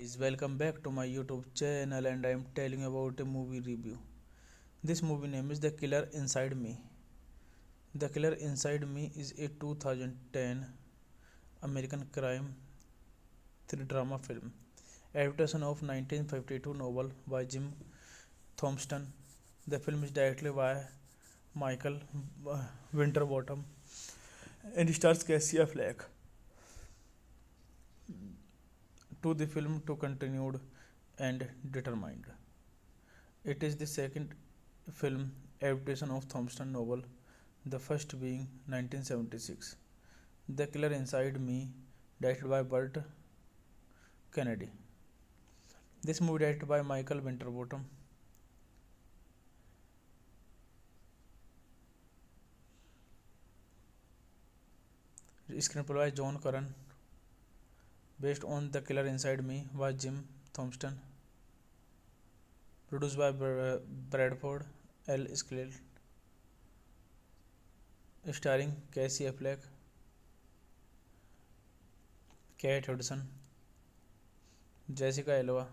Guys, welcome back to my YouTube channel and I am telling you about a movie review. This movie name is The Killer Inside Me. The Killer Inside Me is a 2010 American crime thriller drama film adaptation of 1952 novel by Jim Thompson. The film is directed by Michael Winterbottom and stars Casey Affleck. To the film to continued and determined. It is the second film adaptation of Thompson novel, the first being 1976. The Killer Inside Me, directed by Burt Kennedy. This movie directed by Michael Winterbottom. Screenplay by John Curran. Based on The Killer Inside Me by Jim Thompson. Produced by Bradford L. Skell. Starring Casey Affleck, Kate Hudson, Jessica Alba,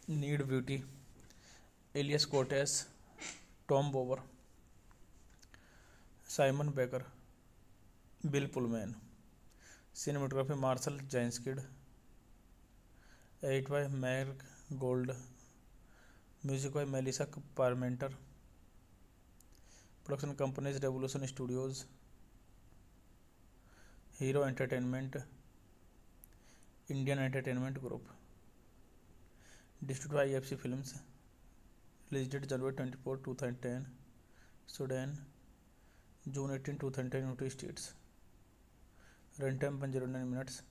Need Beauty, Elias Cortez, Tom Bower, Simon Baker, Bill Pullman. Cinematography Marcel Janskid. Edit by Mark Gold. Music by Melissa Parmenter. Production companies Revolution Studios, Hero Entertainment, Indian Entertainment Group. Distributed by IFC Films. Released date January 24, 2010. Sudan, June 18, 2010. United States. Runtime 109 minutes.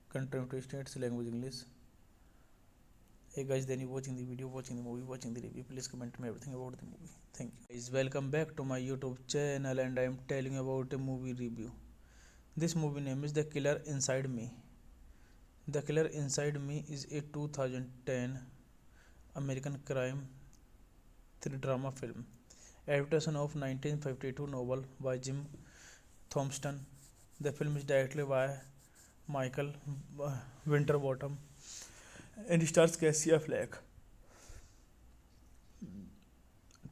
Country United States. Language English. Hey guys, then you watching the video, watching the movie, watching the review, please comment me everything about the movie. Thank you. Guys, welcome back to my YouTube channel and I am telling you about a movie review. This movie name is The Killer Inside Me. The Killer Inside Me is a 2010 American crime thriller drama film adaptation of 1952 novel by Jim Thompson. The film is directed by Michael Winterbottom and stars Casey Affleck.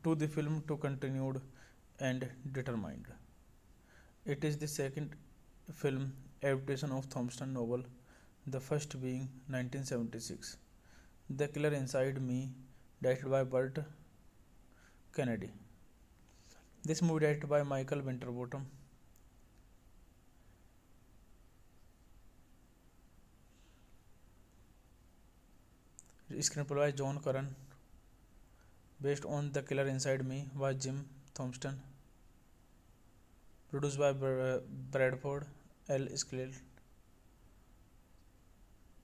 To the film to continued and determined. It is the second film adaptation of Thompson novel, the first being 1976. The Killer Inside Me, directed by Burt Kennedy. This movie directed by Michael Winterbottom. Screenplay by John Curran. Based on The Killer Inside Me by Jim Thompson. Produced by Bradford L. Skell.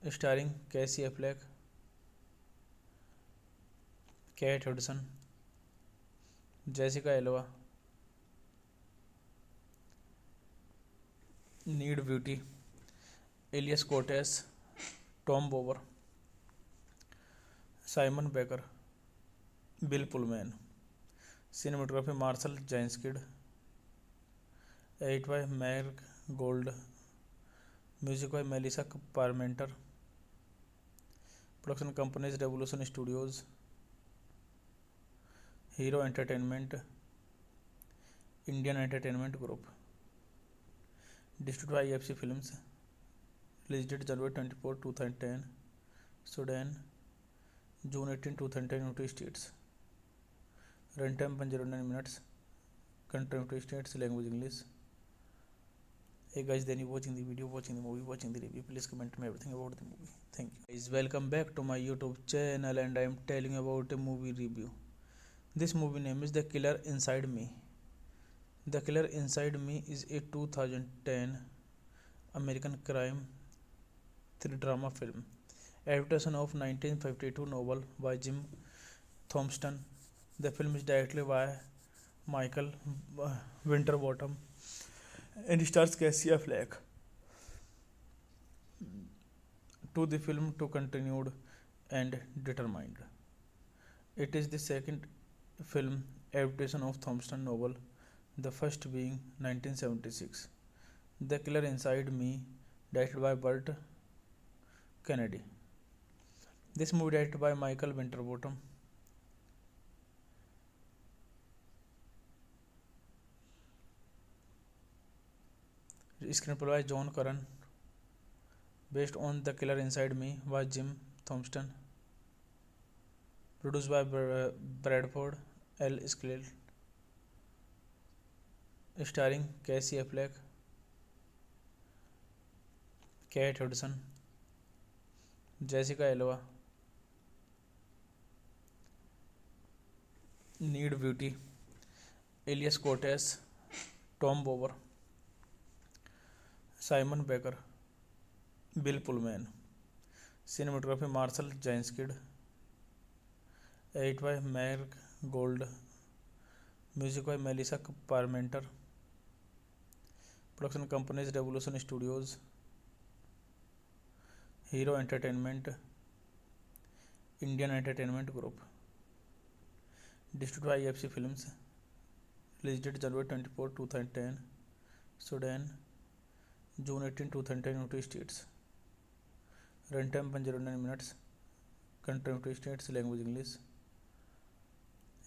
Starring Casey Affleck, Kate Hudson, Jessica Alba, Ned Beatty, Elias Koteas, Tom Bower, Simon Baker, Bill Pullman, cinematography Marcel जैंस्किड, edit by Mag Gold, music by Melissa Parmenter, production companies Revolution Studios, Hero Entertainment, Indian Entertainment Group, distributed by FC Films, release date January 24, 2010, Sudan, June 18, 2010, United States. Runtime 109 minutes. Country United States. Language English. Hey guys, then you watching the video, watching the movie, watching the review. Please comment me everything about the movie. Thank you. Guys, welcome back to my YouTube channel, and I am telling you about a movie review. This movie name is The Killer Inside Me. The Killer Inside Me is a 2010 American crime thriller drama film. Adaptation of 1952 novel by Jim Thompson. The film is directed by Michael Winterbottom and stars Casey Affleck. To the film to continued and determined. It is the second film adaptation of Thompson novel, the first being 1976. The Killer Inside Me, directed by Burt Kennedy. This movie directed by Michael Winterbottom. Screenplay by John Curran. Based on The Killer Inside Me by Jim Thompson. Produced by Bradford L. Skell. Starring Casey Affleck, Kate Hudson, Jessica Alba, Need Beauty, Elias Cortez, Tom Bower, Simon Baker, Bill Pullman, cinematography Marshall Jeinskid, edit by Meg Gold, music by Melissa Parmenter, production companies Revolution Studios, Hero Entertainment, Indian Entertainment Group, distributed by EFC Films, released date January 24, 2010, Sudan, June 18, 2010, United States. Runtime 109 minutes. Country United States. Language English.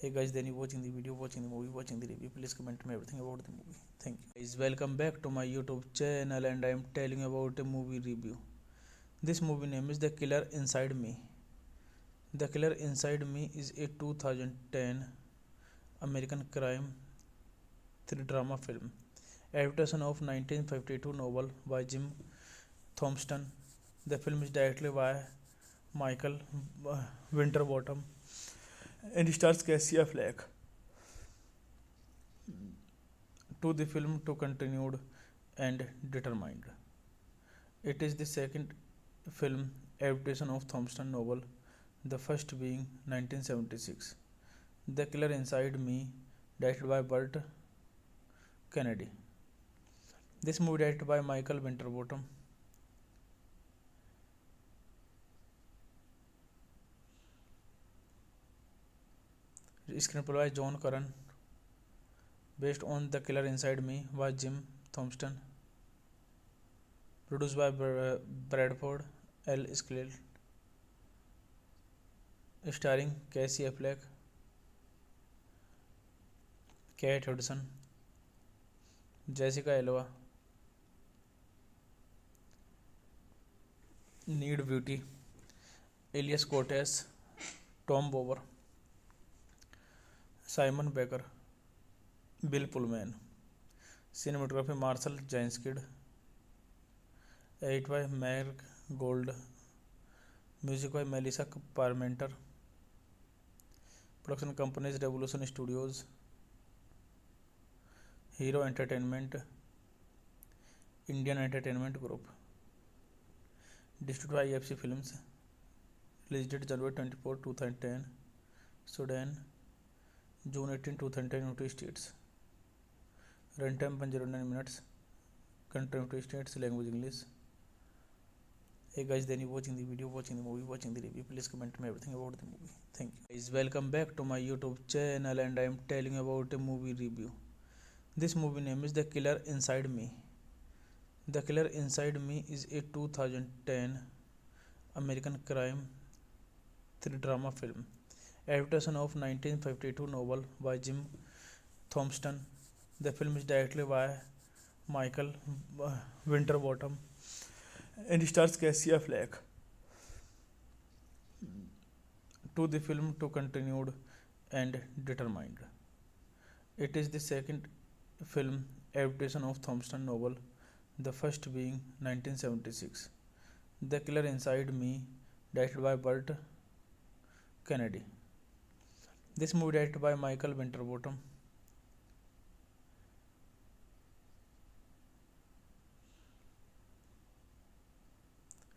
Hey guys, then you watching the video, watching the movie, watching the review. Please comment me everything about the movie. Thank you. Guys, welcome back to my YouTube channel, and I am telling you about a movie review. This movie name is The Killer Inside Me. The Killer Inside Me is a 2010 American crime thriller drama film. Adaptation of 1952 novel by Jim Thompson. The film is directed by Michael Winterbottom and stars Casey Affleck. To the film to continued and determined. It is the second film adaptation of Thompson novel, the first being 1976. The Killer Inside Me, directed by Burt Kennedy. This movie directed by Michael Winterbottom. Screenplay by John Curran. Based on The Killer Inside Me by Jim Thompson. Produced by Bradford L. Skell. Starring Casey Affleck, Kate Hudson, Jessica Alba, Need Beauty, Elias Cortez, Tom Bower, Simon Baker, Bill Pullman, cinematography Marshall Jeinskid, edit by Meg Gold, music by Melissa Parmenter, production companies Revolution Studios, Hero Entertainment, Indian Entertainment Group, distributed by EFC Films, released date January 24, 2010, Sudan, June 18, 2010, United States. Runtime 109 minutes. Country United States. Language English. Hey guys, then you watching the video, watching the movie, watching the review. Please comment me everything about the movie. Thank you. Guys, welcome back to my YouTube channel, and I am telling you about a movie review. This movie name is The Killer Inside Me. The Killer Inside Me is a 2010 American crime thriller drama film, adaptation of 1952 novel by Jim Thompson. The film is directed by Michael Winterbottom and stars Casey Affleck. To the film to continued and determined. It is the second film adaptation of Thompson novel, the first being 1976. The Killer Inside Me, directed by Burt Kennedy. This movie directed by Michael Winterbottom.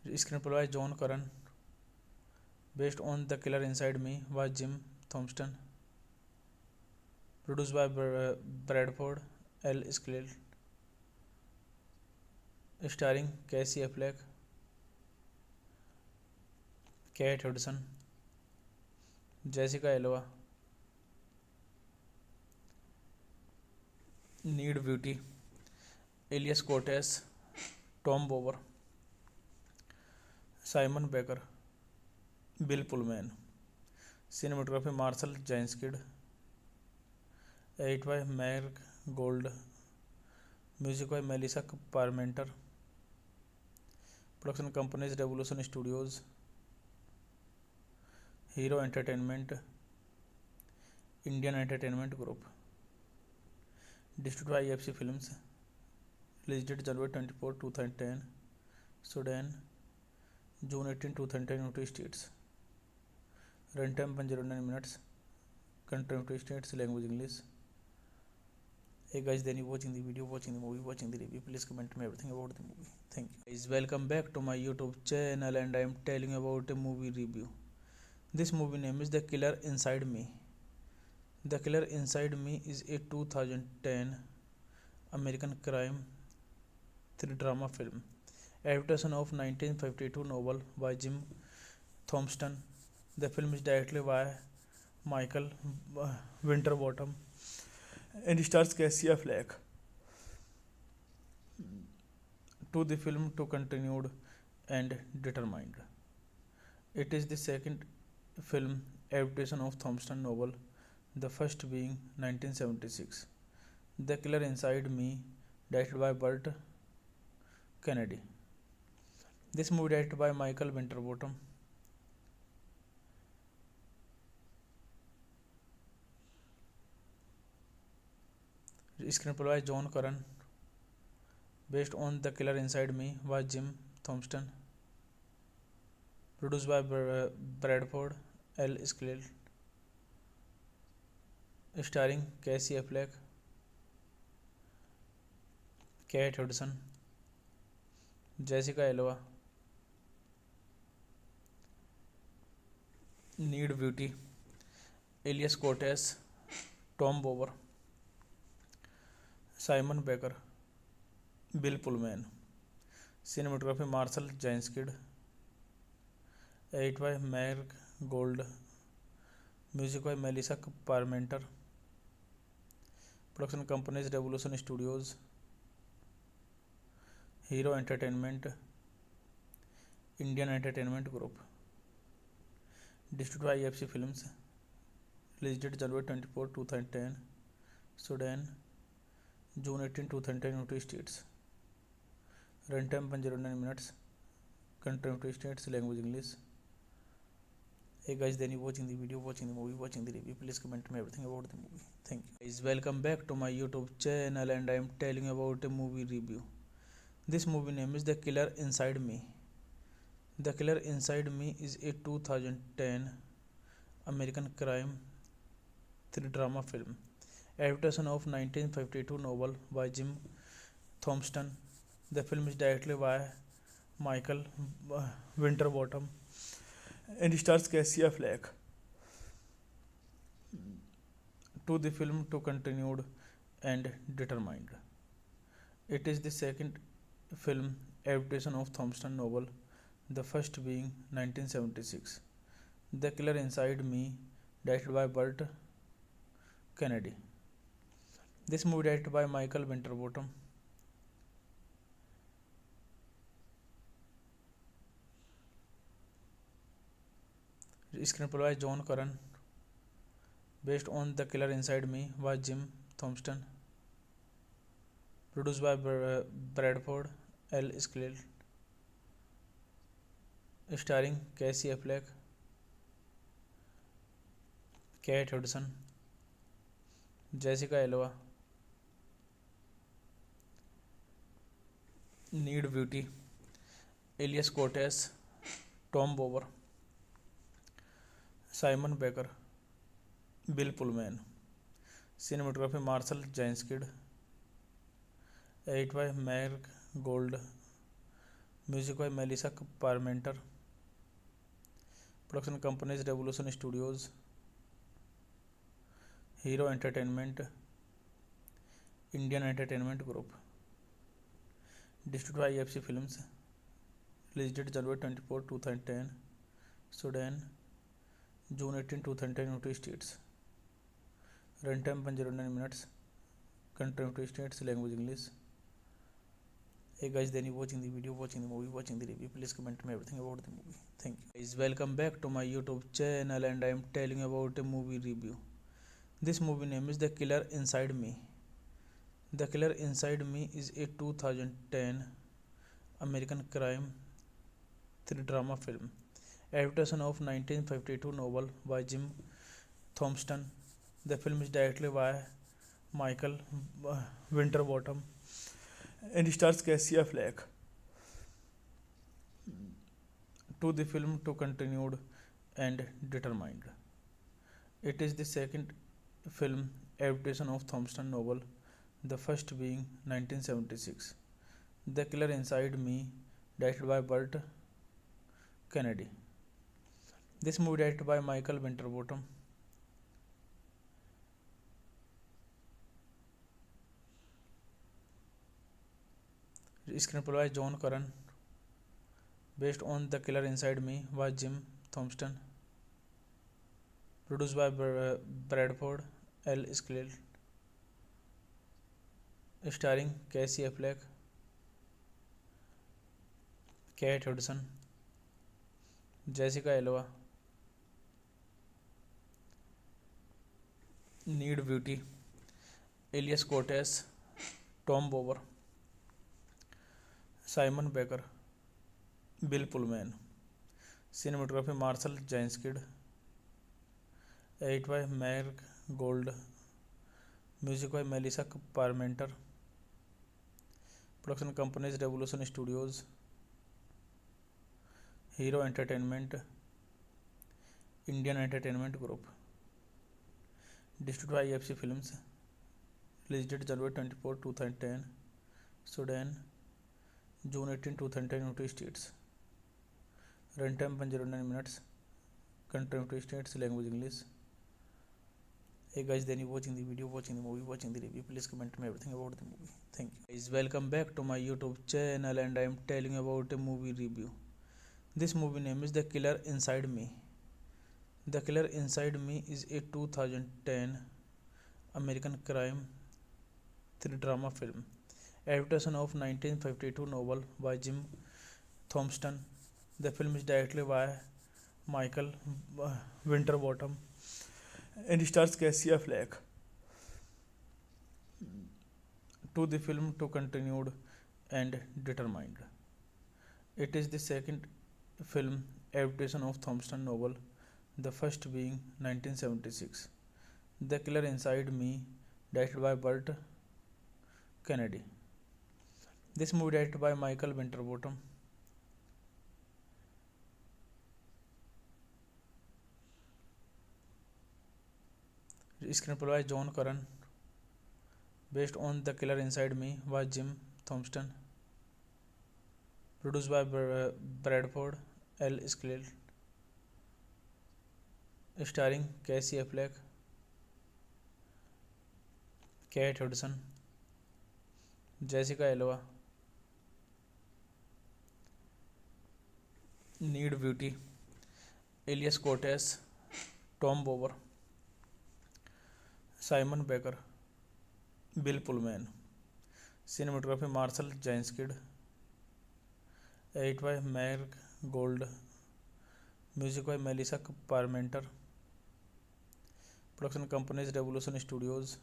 Screenplay by John Curran. Based on The Killer Inside Me by Jim Thompson. Produced by Bradford L. Skleal. Starring Casey Affleck, Kate Hudson, Jessica Alba, Need Beauty, Elias Cortez, Tom Bower, Simon Baker, Bill Pullman. Cinematography Marcel Janskid. Edit by Mark Gold. Music by Melissa Parmenter. Production companies Revolution Studios, Hero Entertainment, Indian Entertainment Group. Distributed by EFC Films. Released date January 24, 2010. Sudan, June 18, 2010, United States. Runtime 109 minutes. Country United States. Language English. Hey guys, then you watching the video, watching the movie, watching the review. Please comment me everything about the movie. Thank you. Guys, welcome back to my YouTube channel, and I am telling you about a movie review. This movie name is The Killer Inside Me. The Killer Inside Me is a 2010 American crime thriller drama film, adaptation of 1952 novel by Jim Thompson. The film is directed by Michael Winterbottom and stars Casey Affleck. To the film to continued and determined. It is the second film adaptation of Thompson novel, the first being 1976. The Killer Inside Me, directed by Burt Kennedy. This movie directed by Michael Winterbottom. Screenplay by John Curran. Based on The Killer Inside Me by Jim Thompson. Produced by Bradford L. Skleal. Starring Casey Affleck, Kate Hudson, Jessica Alba, Need Beauty, Elias Cortez, Tom Bower, Simon Baker, Bill Pullman. Cinematography Marcel Janskid. Edit by Mark Gold. Music by Melissa Parmenter. Production companies Revolution Studios, Hero Entertainment, Indian Entertainment Group. Distributed by EFC Films. Released date January 24, 2010. Sudan, June 18, 2010, United States. Runtime 109 minutes. Country United States. Language English. Hey guys, then you watching the video, watching the movie, watching the review. Please comment me everything about the movie. Thank you. Guys, welcome back to my YouTube channel, and I am telling you about a movie review. This movie name is The Killer Inside Me. The Killer Inside Me is a 2010 American crime thriller drama film, adaptation of 1952 novel by Jim Thompson. The film is directed by Michael Winterbottom and stars Casey Affleck. to the film to continued and determined. It is the second film adaptation of Thompson novel, the first being 1976. The Killer Inside Me, directed by Burt Kennedy. This movie directed by Michael Winterbottom. Screenplay by John Curran. Based on The Killer Inside Me by Jim Thompson. Produced by Bradford L. Skleal. Starring Casey Affleck, Kate Hudson, Jessica Alba, Need Beauty, Elias Cortez, Tom Bower, Simon Baker, Bill Pullman. Cinematography Marcel Janskid. Edit by Mark Gold. Music by Melissa Parmenter. Production companies Revolution Studios, Hero Entertainment, Indian Entertainment Group. Distributed by EFC Films. Release date January 24, 2010. Sudan, June 18, 2010. United States. Runtime 109 minutes. Country United States. Language English. Hey guys, then you watching the video, watching the movie, watching the review. Please comment me everything about the movie. Thank you. Guys, welcome back to my YouTube channel, and I am telling you about a movie review. This movie name is The Killer Inside Me. The Killer Inside Me is a 2010 American crime thriller drama film, adaptation of 1952 novel by Jim Thompson. The film is directed by Michael Winterbottom and stars Casey Affleck. To the film to continued and determined. It is the second film adaptation of Thompson novel, the first being 1976. The Killer Inside Me, directed by Burt Kennedy. This movie directed by Michael Winterbottom. Screenplay by John Curran. Based on The Killer Inside Me by Jim Thompson. Produced by Bradford L. Skleal. Starring Casey Affleck, Kate Hudson, Jessica Alba, Need Beauty, Elias Cortez, Tom Bower, Simon Baker, Bill Pullman. Cinematography Marcel Janskid. Edit by Mark Gold. Music by Melissa Parmenter. Production companies Revolution Studios, Hero Entertainment, Indian Entertainment Group. Distributed by EFC Films. Release date January 24, 2010. Sudan, June 18, 2010. United States. Runtime 109 minutes. Country United States. Language English. Hey guys, then you watching the video, watching the movie, watching the review. Please comment me everything about the movie. Thank you. Guys, welcome back to my YouTube channel, and I am telling you about a movie review. This movie name is The Killer Inside Me. The Killer Inside Me is a 2010 American crime thriller drama film, adaptation of 1952 novel by Jim Thompson. The film is directed by Michael Winterbottom and stars Casey Affleck. To the film to continued and determined. It is the second film adaptation of Thompson novel, the first being 1976. The Killer Inside Me, directed by Burt Kennedy. This movie directed by Michael Winterbottom. Screenplay by John Curran. Based on The Killer Inside Me by Jim Thompson. Produced by Bradford L. Skleal. Starring Casey Affleck, Kate Hudson, Jessica Alba, Ned Beatty, Elias Koteas, Tom Bower, Simon Baker, Bill Pullman, cinematography Marcel जैंसकिड, edit by Mag Gold, music by Melissa Parmenter, production companies Revolution Studios,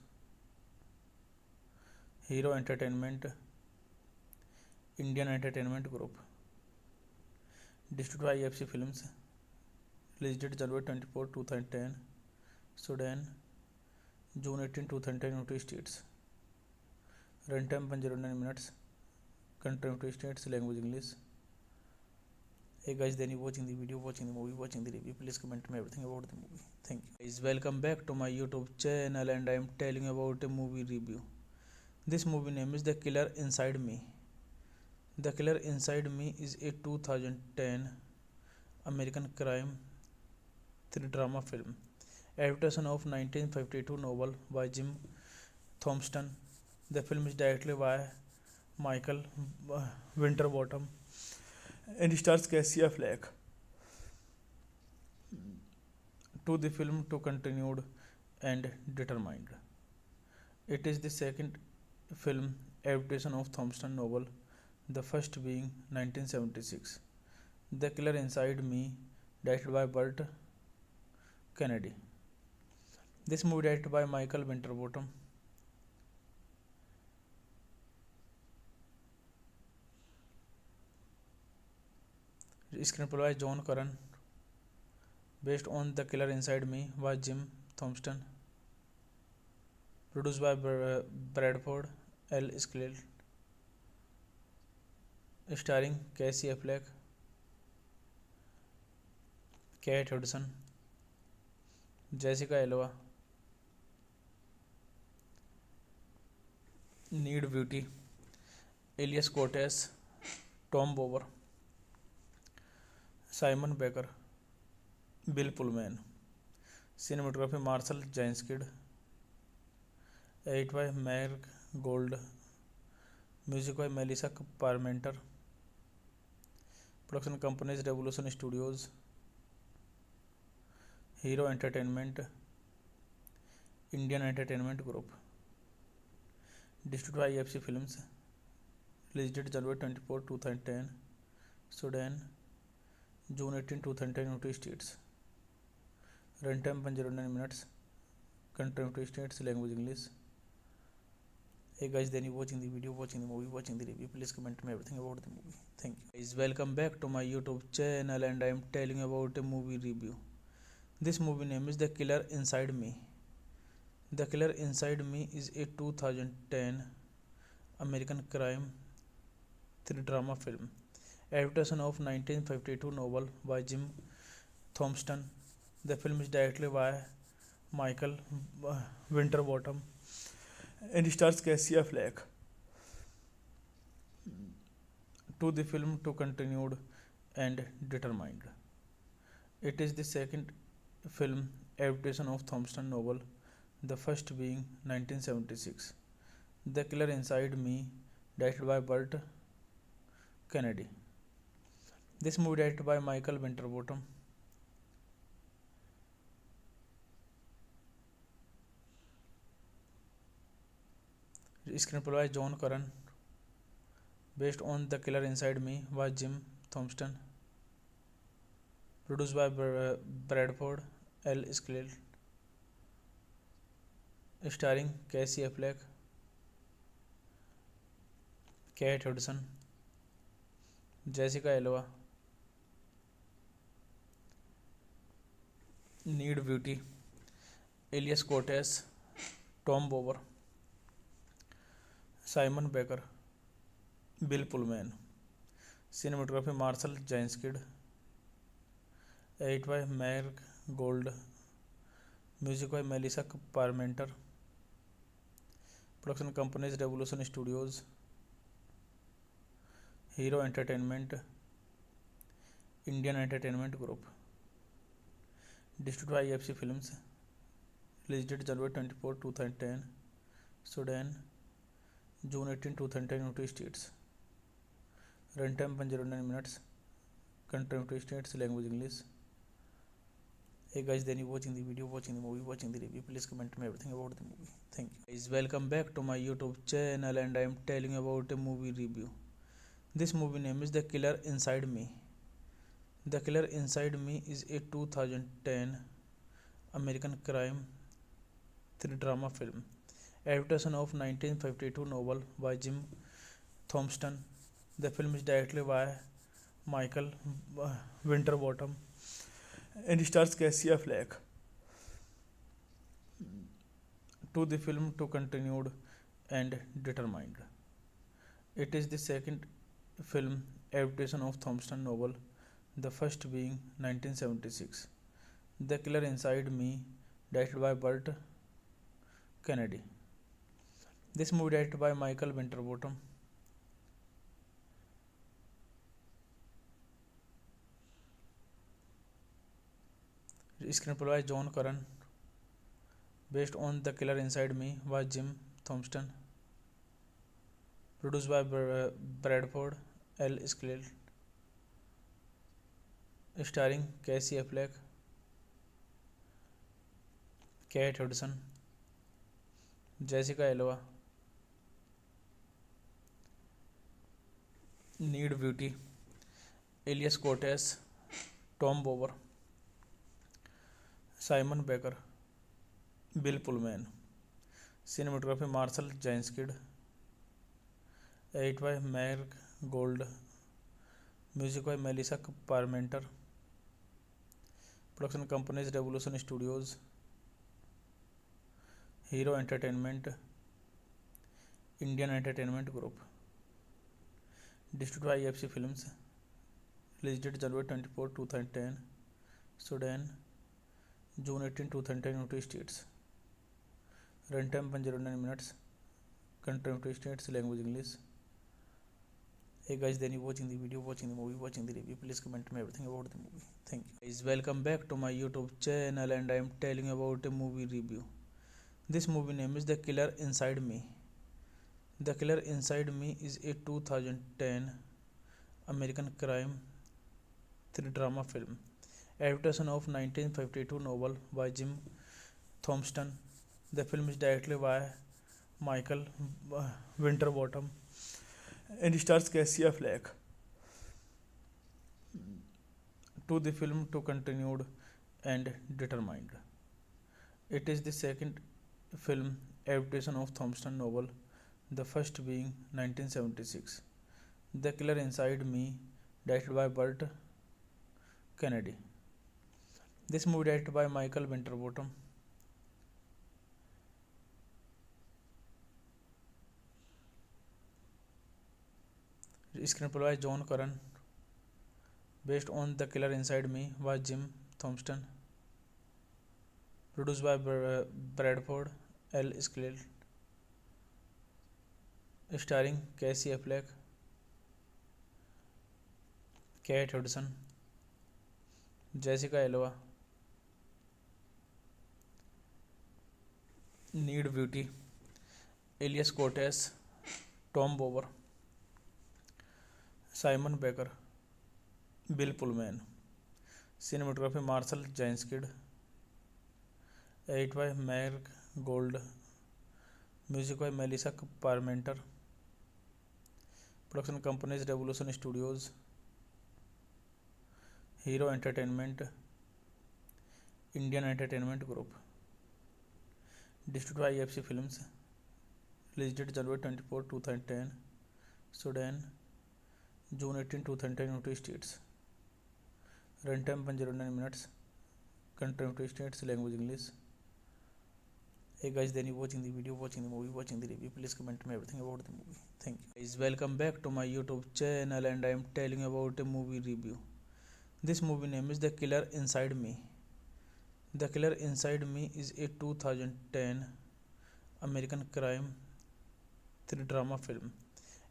Hero Entertainment, Indian Entertainment Group, distributed by FC Films, release date January 24, 2010, Sudan June 18, 2010, United States, run time 109 minutes, country United States, language English. Hey guys, then you watching the video, watching the movie, watching the review, please comment me everything about the movie. Thank you guys. Welcome back to my YouTube channel, and I am telling you about a movie review. This movie name is The Killer Inside Me. The Killer Inside Me is a 2010 American crime thriller drama film, adaptation of 1952 novel by Jim Thompson. The film is directed by Michael Winterbottom and stars Casey Affleck. To the film to continued and determined. It is the second film adaptation of Thompson novel, the first being 1976. The Killer Inside Me, directed by Burt Kennedy. This movie directed by Michael Winterbottom. Screenplay by John Curran, based on The Killer Inside Me by Jim Thompson, produced by Bradford L. Skleal, starring Casey Affleck, Kate Hudson, Jessica Alba, Need Beauty, Elias Cortez, Tom Bower, Simon Baker, Bill Pullman, cinematography Marshall Jainskid, edit by Meg Gold, music by Melissa Parmenter, production companies Revolution Studios, Hero Entertainment, Indian Entertainment Group, distributed by EFC Films, released date January 24, 2010, Sudan, June 18, 2010, United States, runtime 109 minutes, country United States, language English. Hey guys, then you watching the video, watching the movie, watching the review, please comment me everything about the movie. Thank you guys. Welcome back to my YouTube channel, and I am telling you about a movie review. This movie name is The Killer Inside Me. The Killer Inside Me is a 2010 American crime thriller drama film, adaptation of 1952 novel by Jim Thompson. The film is directed by Michael Winterbottom and stars Casey Affleck. To the film to continued and determined. It is the second film adaptation of Thompson novel, the first being 1976. The Killer Inside Me, directed by Burt Kennedy. This movie directed by Michael Winterbottom. Screenplay by John Curran, based on The Killer Inside Me by Jim Thompson, produced by Bradford L. Skleal, starring Casey Affleck, Kate Hudson, Jessica Alba, Need Beauty, Elias Cortez, Tom Bower, Simon Baker, Bill Pullman, cinematography Marshall Jainskid, edit by Meg Gold, music by Melissa Parmenter, production companies Revolution Studios, Hero Entertainment, Indian Entertainment Group, distributed by EFC Films, released date January 24, 2010, Sudan, June 18, 2010, United States. Runtime 109 minutes. Country United States. Language English. Hey guys, then you watching the video, watching the movie, watching the review. Please comment me everything about the movie. Thank you. Guys, welcome back to my YouTube channel, and I am telling you about a movie review. This movie name is The Killer Inside Me. The Killer Inside Me is a 2010 American crime thriller drama film, adaptation of 1952 novel by Jim Thompson. The film is directed by Michael Winterbottom and stars Casey Affleck. To the film to continued and determined. It is the second film adaptation of Thompson novel, the first being 1976. The Killer Inside Me, directed by Burt Kennedy. This movie directed by Michael Winterbottom. Screenplay by John Curran. Based on The Killer Inside Me by Jim Thompson. Produced by Bradford L. Skleal. Starring Casey Affleck, Kate Hudson, Jessica Alba, Need Beauty, Elias Cortez, Tom Bower, Simon Baker, Bill Pullman. Cinematography Marcel Janskid. Edit by Mark Gold. Music by Melissa Parmenter. Production companies Revolution Studios, Hero Entertainment, Indian Entertainment Group. Distributed by EFC Films. Release date January 24, 2010. Sudan, June 18, 2010, United States. Runtime 109 minutes. Country United States. Language English. Hey guys, then you watching the video, watching the movie, watching the review. Please comment me everything about the movie. Thank you. Guys, welcome back to my YouTube channel, and I am telling you about a movie review. This movie name is The Killer Inside Me. The Killer Inside Me is a 2010 American crime thriller drama film, adaptation of 1952 novel by Jim Thompson. The film is directed by Michael Winterbottom and stars Casey Affleck. To the film to continued and determined. It is the second film adaptation of Thompson novel, the first being 1976. The Killer Inside Me, directed by Burt Kennedy. This movie directed by Michael Winterbottom. Screenplay by John Curran. Based on The Killer Inside Me by Jim Thompson. Produced by Bradford L. Skleal. Starring Casey Affleck, Kate Hudson, Jessica Alba, Need Beauty, Elias Cortez, Tom Bower, Simon Baker, Bill Pullman. Cinematography Marcel Janskid. Edit by Mark Gold. Music by Melissa Parmenter. Production companies Revolution Studios, Hero Entertainment, Indian Entertainment Group. Distributed by EFC Films. Release date January 24, 2010. Sudan, June 18, 2010, United States. Runtime 109 minutes. Country United States. Language English. Hey guys, then you watching the video, watching the movie, watching the review. Please comment me everything about the movie. Thank you. Guys, welcome back to my YouTube channel, and I am telling you about a movie review. This movie name is The Killer Inside Me. The Killer Inside Me is a 2010 American crime thriller drama film,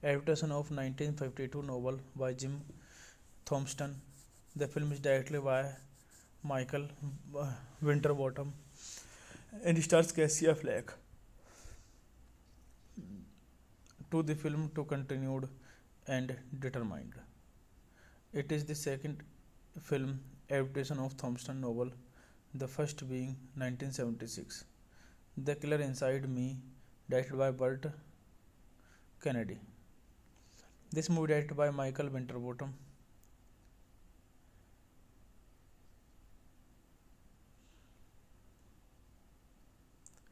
adaptation of 1952 novel by Jim Thompson. The film is directed by Michael Winterbottom and stars Casey Affleck. to the film to continued and determined. It is the second film adaptation of Thompson novel, the first being 1976. The Killer Inside Me, directed by Burt Kennedy. This movie directed by Michael Winterbottom.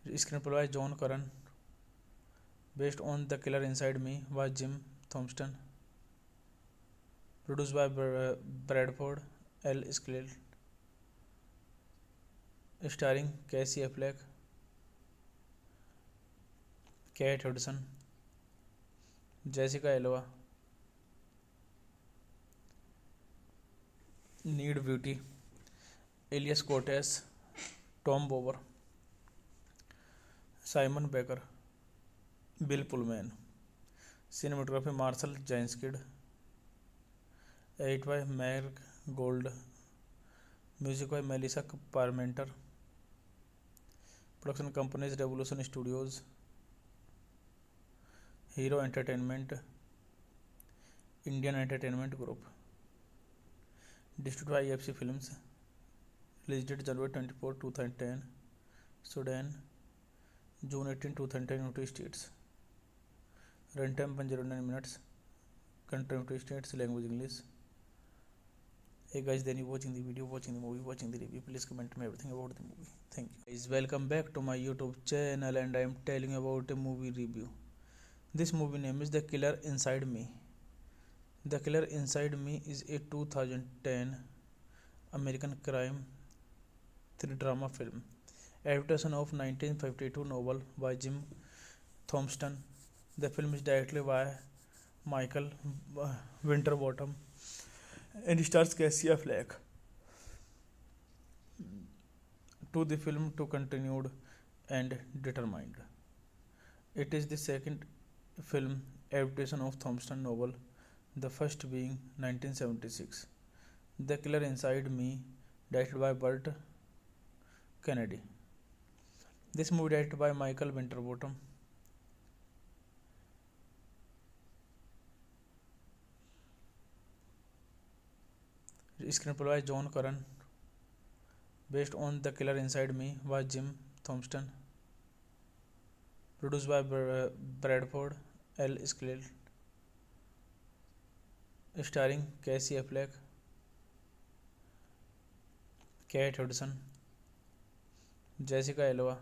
Screenplay by John Curran. Based on The Killer Inside Me by Jim Thompson. Produced by Bradford L. Skleal. Starring Casey Affleck, Kate Hudson, Jessica Alba, Need Beauty, Elias Cortez, Tom Bower, Simon Baker, Bill Pullman. Cinematography Marcel Janskid. Edit by Mark Gold. Music by Melissa Parmenter. Production companies Revolution Studios, Hero Entertainment, Indian Entertainment Group. Distributed by EFC Films. Release date January 24, 2010. Sudan, June 18, 2010. United States. Runtime 109 minutes. Country United States. Language English. Hey guys, then you watching the video, watching the movie, watching the review. Please comment me everything about the movie. Thank you. Guys, welcome back to my YouTube channel, and I am telling you about a movie review. This movie name is The Killer Inside Me. The Killer Inside Me is a 2010 American crime drama film, adaptation of 1952 novel by Jim Thompson. The film is directed by Michael Winterbottom and stars Casey Affleck. To the film to continued and determined. It is the second film adaptation of Thompson novel, the first being 1976. The Killer Inside Me, directed by Burt Kennedy. This movie directed by Michael Winterbottom. Screenplay by John Curran. Based on The Killer Inside Me by Jim Thompson. Produced by Bradford L. Skleal. Starring Casey Affleck, Kate Hudson, Jessica Alba,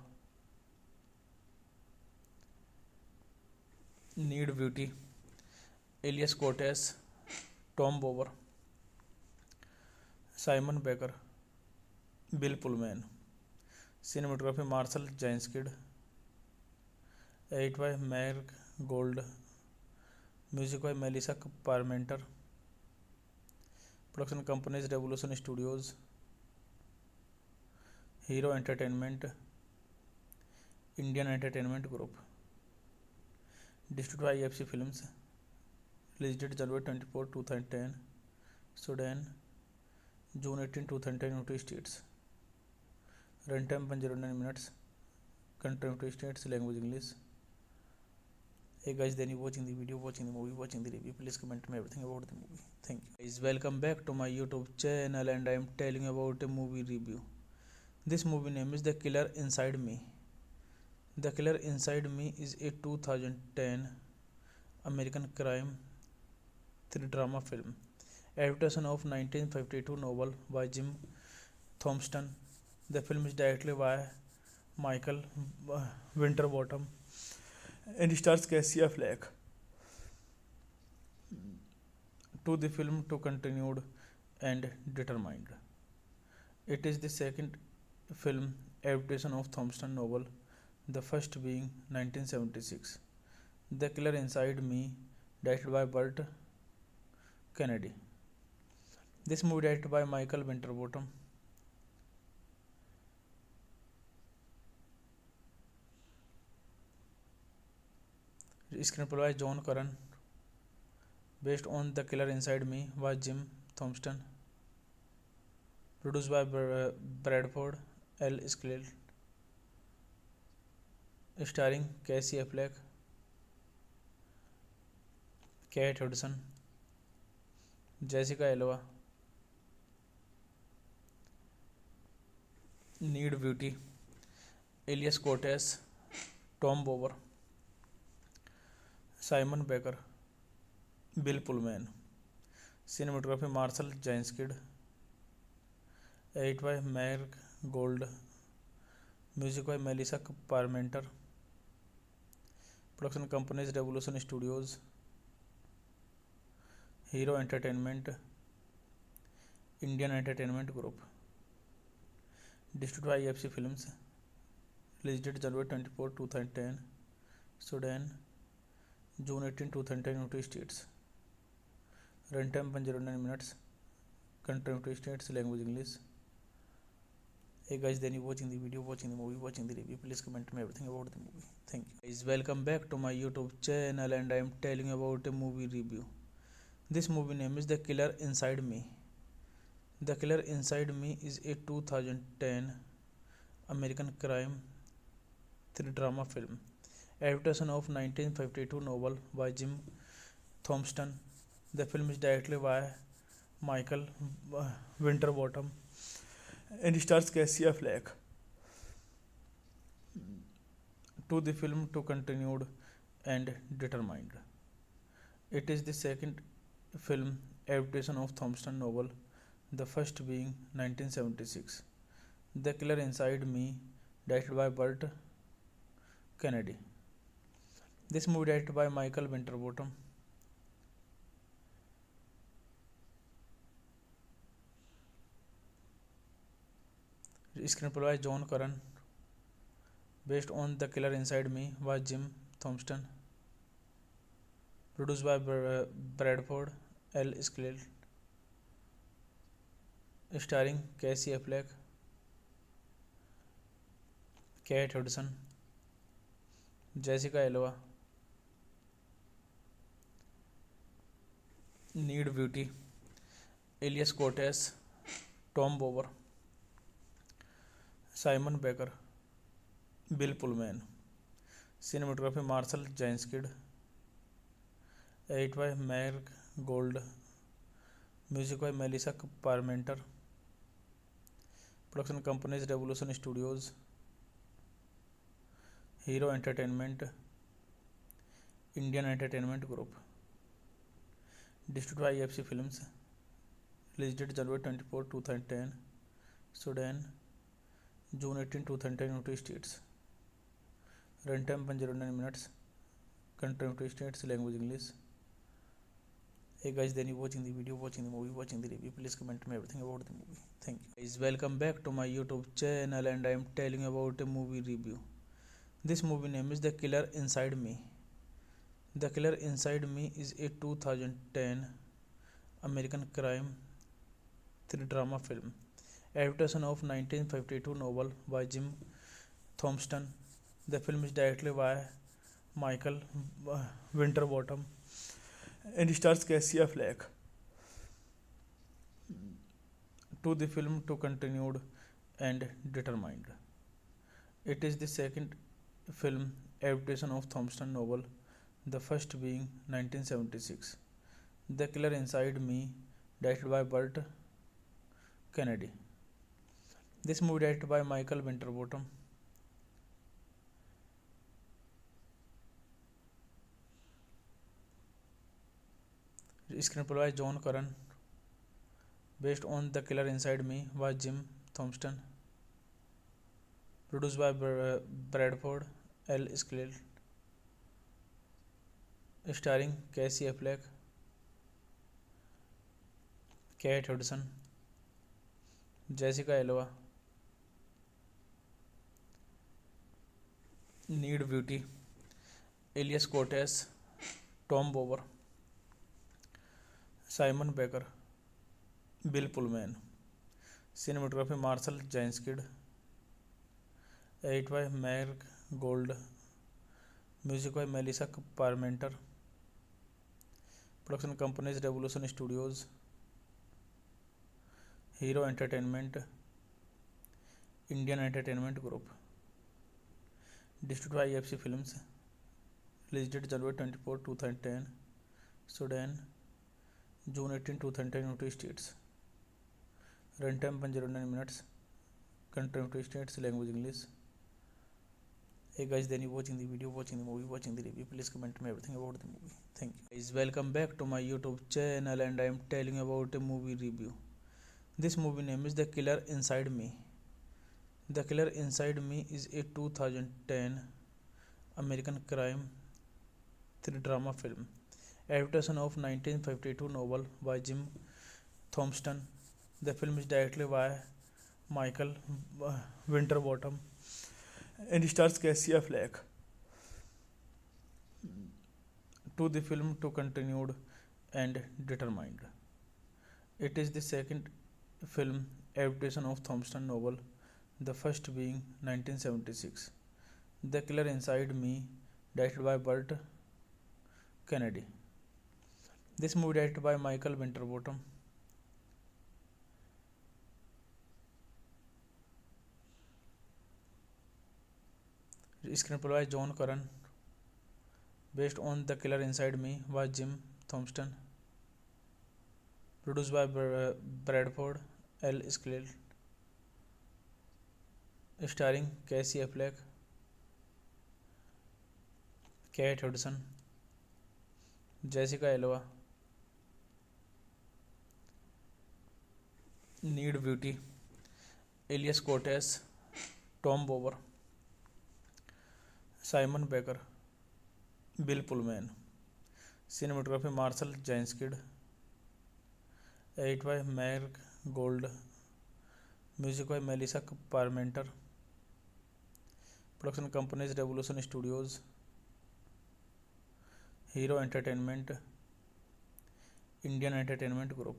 Need Beauty, Elias Cortez, Tom Bower, Simon Baker, Bill Pullman. Cinematography Marcel Janskid. Edit by Mark Gold. Music by Melissa Parmenter. Production companies Revolution Studios, Hero Entertainment, Indian Entertainment Group. Distributed by EFC Films. Release date January 24, 2010. Sudan, June 18, 2010. United States. Runtime 109 minutes. Country United States. Language English. Hey guys, then you watching the video, watching the movie, watching the review. Please comment me everything about the movie. Thank you. Guys, welcome back to my YouTube channel, and I am telling you about a movie review. This movie name is The Killer Inside Me. The Killer Inside Me is a 2010 American crime drama film, adaptation of 1952 novel by Jim Thompson. The film is directed by Michael Winterbottom and stars Casey Affleck. To the film to continued and determined. It is the second film adaptation of Thompson novel, the first being 1976. The Killer Inside Me, directed by Burt Kennedy. This movie directed by Michael Winterbottom. Screenplay by John Curran. Based on The Killer Inside Me by Jim Thompson. Produced by Bradford L. Skleal. Starring Casey Affleck, Kate Hudson, Jessica Alba, Ned Beatty, Elias Koteas, Tom Bower, Simon Baker, Bill Pullman, cinematography Marcel जैंसकिड, edit by मैर्क Gold, music by Melissa Parmenter, production companies Revolution Studios, Hero Entertainment, Indian Entertainment Group, distributed by FC Films, release date January 24, 2010, Sudan, June 18, 2010, United States. Runtime 109 minutes. Country United States. Language English. Hey guys, then you watching the video, watching the movie, watching the review. Please comment me everything about the movie. Thank you. Guys, welcome back to my YouTube channel, and I am telling you about a movie review. This movie name is The Killer Inside Me. The Killer Inside Me is a 2010 American crime thriller drama film. Adaptation of 1952 novel by Jim Thompson. The film is directed by Michael Winterbottom and stars Casey Affleck. To the film to continued and determined. It is the second film adaptation of Thompson novel, the first being 1976. The Killer Inside Me, directed by Burt Kennedy. This movie directed by Michael Winterbottom. Screenplay by John Curran. Based on The Killer Inside Me by Jim Thompson. Produced by Bradford L. Skleal. Starring Casey Affleck, Kate Hudson, Jessica Alba, Ned Beatty, Elias Koteas, Tom Bower, Simon Baker, Bill Pullman, cinematography Marcel जैंसकिड, edit by मैर्क Gold, music by Melissa Parmenter, production companies Revolution Studios, Hero Entertainment, Indian Entertainment Group, distributed by FC Films, release date January 24, 2010, Sudan, June 18, 2010, United States. Runtime 109 minutes. Country United States. Language English. Hey guys, then you watching the video, watching the movie, watching the review. Please comment me everything about the movie. Thank you. Guys, welcome back to my YouTube channel, and I am telling you about a movie review. This movie name is The Killer Inside Me. The Killer Inside Me is a 2010 American crime thriller drama film. Adaptation of 1952 novel by Jim Thompson. The film is directed by Michael Winterbottom and stars Casey Affleck. To the film to continued and determined. It is the second film adaptation of Thompson novel, the first being 1976. The Killer Inside Me, directed by Burt Kennedy. This movie directed by Michael Winterbottom. Screenplay by John Curran. Based on The Killer Inside Me by Jim Thompson. Produced by Bradford L. Skleal. Starring Casey Affleck, Kate Hudson, Jessica Alba, Ned Beatty, Elias Koteas, Tom Bower, Simon Baker, Bill Pullman, cinematography Marcel जैंसकिड, edit by मैर्क Gold, music by Melissa Parmenter, production companies Revolution Studios, Hero Entertainment, Indian Entertainment Group, distributed by FC Films, release date January 24, 2010, Sudan, June 18, 2010, United States. Runtime 109 minutes. Country United States. Language English. Hey guys, then you watching the video, watching the movie, watching the review. Please comment me everything about the movie. Thank you. Guys, welcome back to my YouTube channel, and I am telling about a movie review. This movie name is The Killer Inside Me. The Killer Inside Me is a 2010 American crime thriller drama film, adaptation of 1952 novel by Jim Thompson. The film is directed by Michael Winterbottom and stars Casey Affleck. To the film to continued and determined. It is the second film adaptation of Thompson novel, the first being 1976. The Killer Inside Me, directed by Burt Kennedy. This movie directed by Michael Winterbottom. Screenplay by John Curran. Based on The Killer Inside Me by Jim Thompson. Produced by Bradford L. Skleal. Starring Casey Affleck, Kate Hudson, Jessica Alba, Need Beauty, Elias Cortez, Tom Bower, Simon Baker, Bill Pullman. Cinematography Marcel Janskid. Edit by Mark Gold. Music by Melissa Parmenter. Production companies Revolution Studios, Hero Entertainment, Indian Entertainment Group.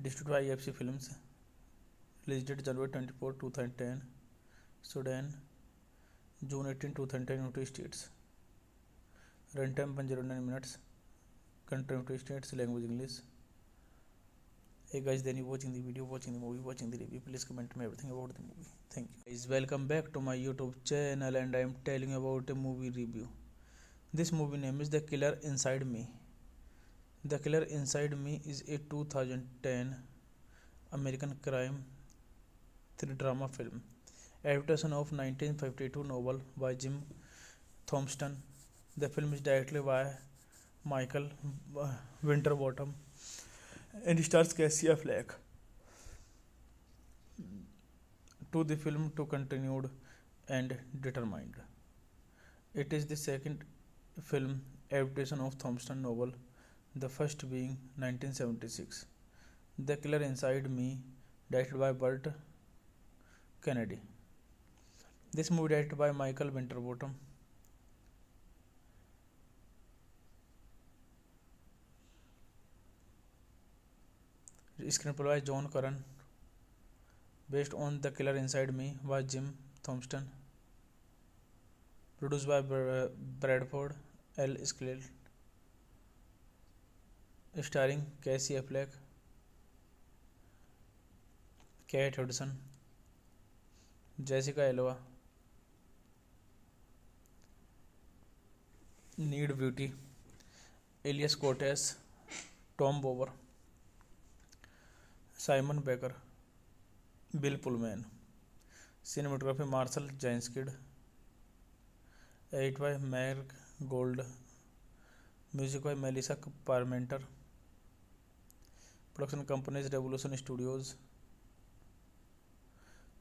Distributed by EFC Films. Release date January 24, 2010. Sudan, June 18, 2010, United States. Runtime 109 minutes. Country United States. Language English. Hey guys, then you watching the video, watching the movie, watching the review. Please comment me everything about the movie. Thank you. Guys, welcome back to my YouTube channel, and I am telling about a movie review. This movie name is The Killer Inside Me. The Killer Inside Me is a 2010 American crime thriller drama film, adaptation of 1952 novel by Jim Thompson. The film is directed by Michael Winterbottom and stars Casey Affleck. To the film to continued and determined. It is the second film adaptation of Thompson novel, the first being 1976. The Killer Inside Me, directed by Burt Kennedy. This movie directed by Michael Winterbottom. Screenplay by John Curran. Based on The Killer Inside Me by Jim Thompson. Produced by Bradford L. Skleal. Starring Casey Affleck, Kate Hudson, Jessica Alba, Need Beauty, Elias Cortez, Tom Bower, Simon Baker, Bill Pullman. Cinematography Marcel Janskid. Edit by Mark Gold. Music by Melissa Parmenter. Production companies Revolution Studios,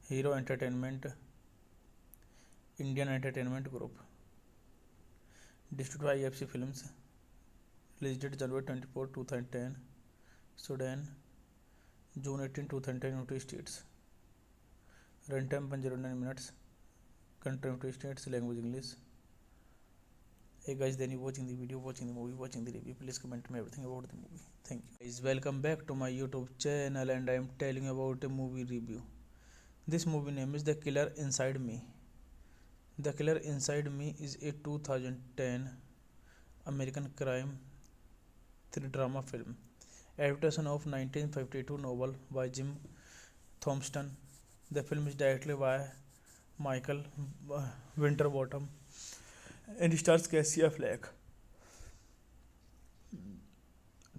Hero Entertainment, Indian Entertainment Group. Distributed by EFC Films. Release date January 24, 2010. Sudan, June 18, 2010, United States. Runtime 109 minutes. Country United States. Language English. Hey guys, then you watching the video, watching the movie, watching the review. Please comment me everything about the movie. Thank you. Guys, welcome back to my YouTube channel, and I am telling about a movie review. This movie name is The Killer Inside Me. The Killer Inside Me is a 2010 American crime thriller drama film, adaptation of 1952 novel by Jim Thompson. The film is directed by Michael Winterbottom and stars Casey Affleck.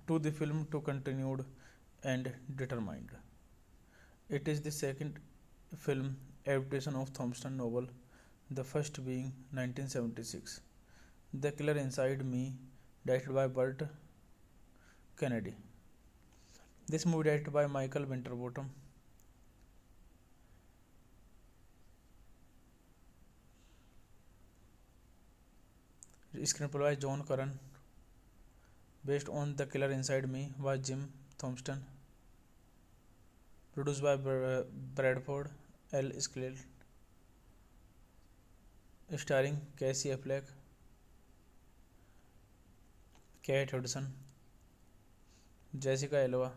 to the film to continued and determined. It is the second film adaptation of Thompson novel, the first being 1976. The Killer Inside Me, directed by Burt Kennedy. This movie directed by Michael Winterbottom. Screenplay by John Curran. Based on The Killer Inside Me by Jim Thompson. Produced by Bradford L. Skell. Starring Casey Affleck, Kate Hudson, Jessica Alba,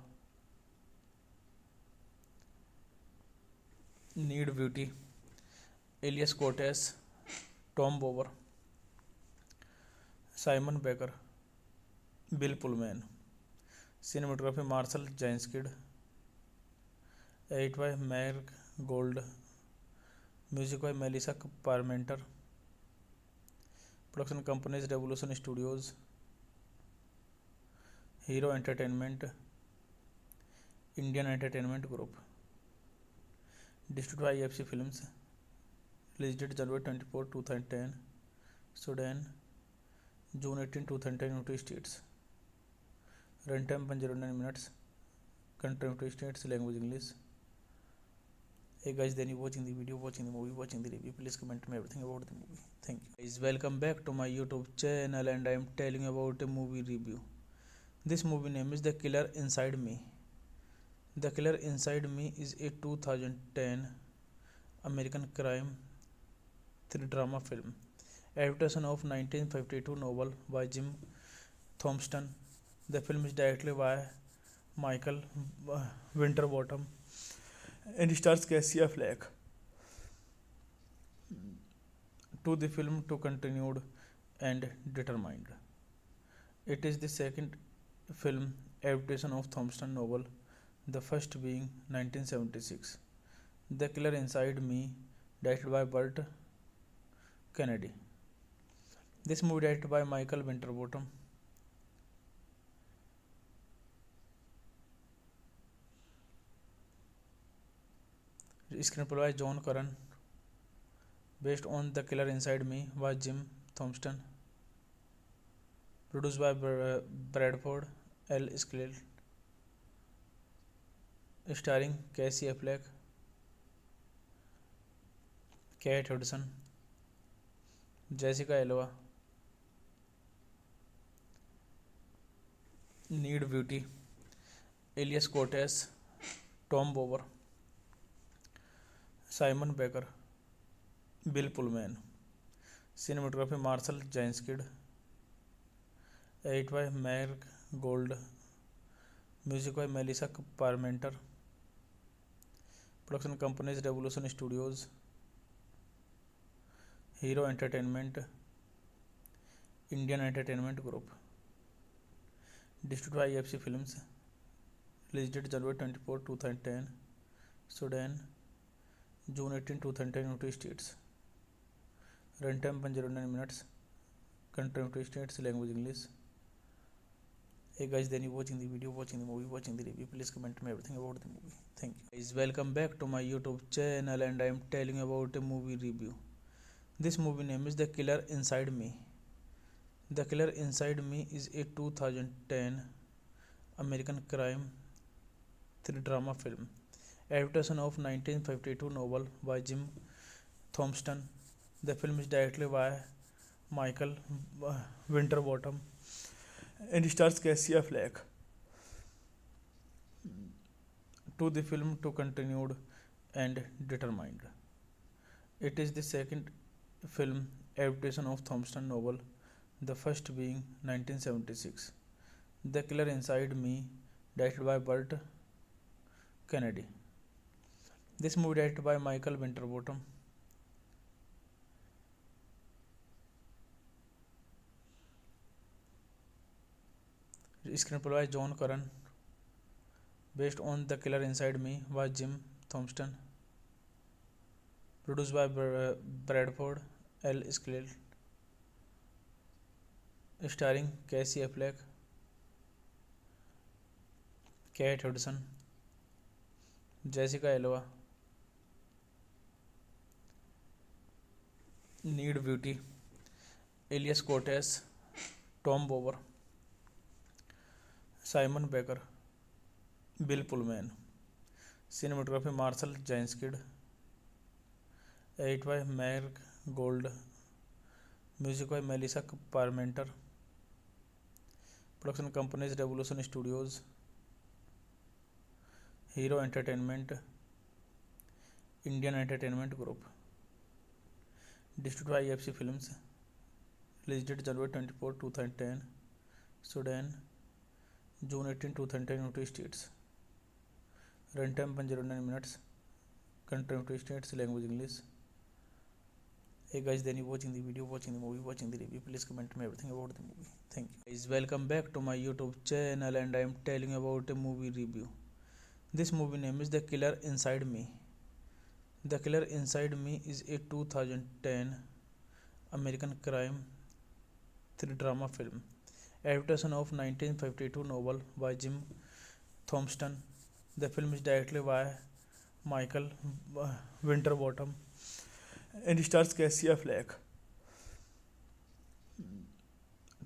Need Beauty, Elias Cortez, Tom Bower, Simon Baker, Bill Pullman. Cinematography Marcel Janskid. Edit by Mark Gold. Music by Melissa Parmenter. Production companies Revolution Studios, Hero Entertainment, Indian Entertainment Group. Distributed by EFC Films. Release date January 24, 2010. Sudan, June 18, 2010. United States. Runtime 109 minutes. Country United States. Language English. Hey guys, then you watching the video, watching the movie, watching the review. Please comment me everything about the movie. Thank you. Guys, welcome back to my YouTube channel, and I am telling you about a movie review. This movie name is The Killer Inside Me. The Killer Inside Me is a 2010 American crime thriller drama film, adaptation of 1952 novel by Jim Thompson. The film is directed by Michael Winterbottom and stars Casey Affleck. To the film to continued and determined. It is the second film adaptation of Thompson novel, the first being 1976. The Killer Inside Me, directed by Burt Kennedy. This movie directed by Michael Winterbottom. Screenplay by John Curran. Based on The Killer Inside Me by Jim Thompson. Produced by Bradford L. Skell. Starring Casey Affleck, Kate Hudson, Jessica Alba, Need Beauty, Elias Cortez, Tom Bower, Simon Baker, Bill Pullman. Cinematography Marcel Janskid. Edit by Mark Gold. Music by Melissa Parmenter. Production companies Revolution Studios, Hero Entertainment, Indian Entertainment Group. Distributed by EFC Films. Release date January 24, 2010. Sudan, June 18, 2010. United States. Runtime 109 minutes. Country United States. Language English. Hey guys, then you watching the video, watching the movie, watching the review. Please comment me everything about the movie. Thank you. Guys, welcome back to my YouTube channel, and I am telling you about a movie review. This movie name is The Killer Inside Me. The Killer Inside Me is a 2010 American crime thriller drama film, adaptation of 1952 novel by Jim Thompson. The film is directed by Michael Winterbottom and stars Casey Affleck. To the film to continued and determined. It is the second film adaptation of Thompson novel, the first being 1976. The Killer Inside Me, directed by Burt Kennedy. This movie directed by Michael Winterbottom. Screenplay by John Curran. Based on The Killer Inside Me by Jim Thompson. Produced by Bradford L. Skell. Starring Casey Affleck, Kate Hudson, Jessica Alba, Ned Beatty, Elias Koteas, Tom Bower, Simon Baker, Bill Pullman, cinematography Marcel जैंसकिड, edit by मैर्क Gold, music by Melissa Parmenter, production companies Revolution Studios, Hero Entertainment, Indian Entertainment Group, distributed by FC Films, release date January 24, 2010, Sudan, June 18, 2010, United States. Runtime 109 minutes. Country United States. Language English. Hey guys, then you watching the video, watching the movie, watching the review. Please comment me everything about the movie. Thank you. Guys, welcome back to my YouTube channel, and I am telling about a movie review. This movie name is The Killer Inside Me. The Killer Inside Me is a 2010 American crime thriller drama film. Adaptation of 1952 novel by Jim Thompson. The film is directed by Michael Winterbottom and stars Casey Affleck.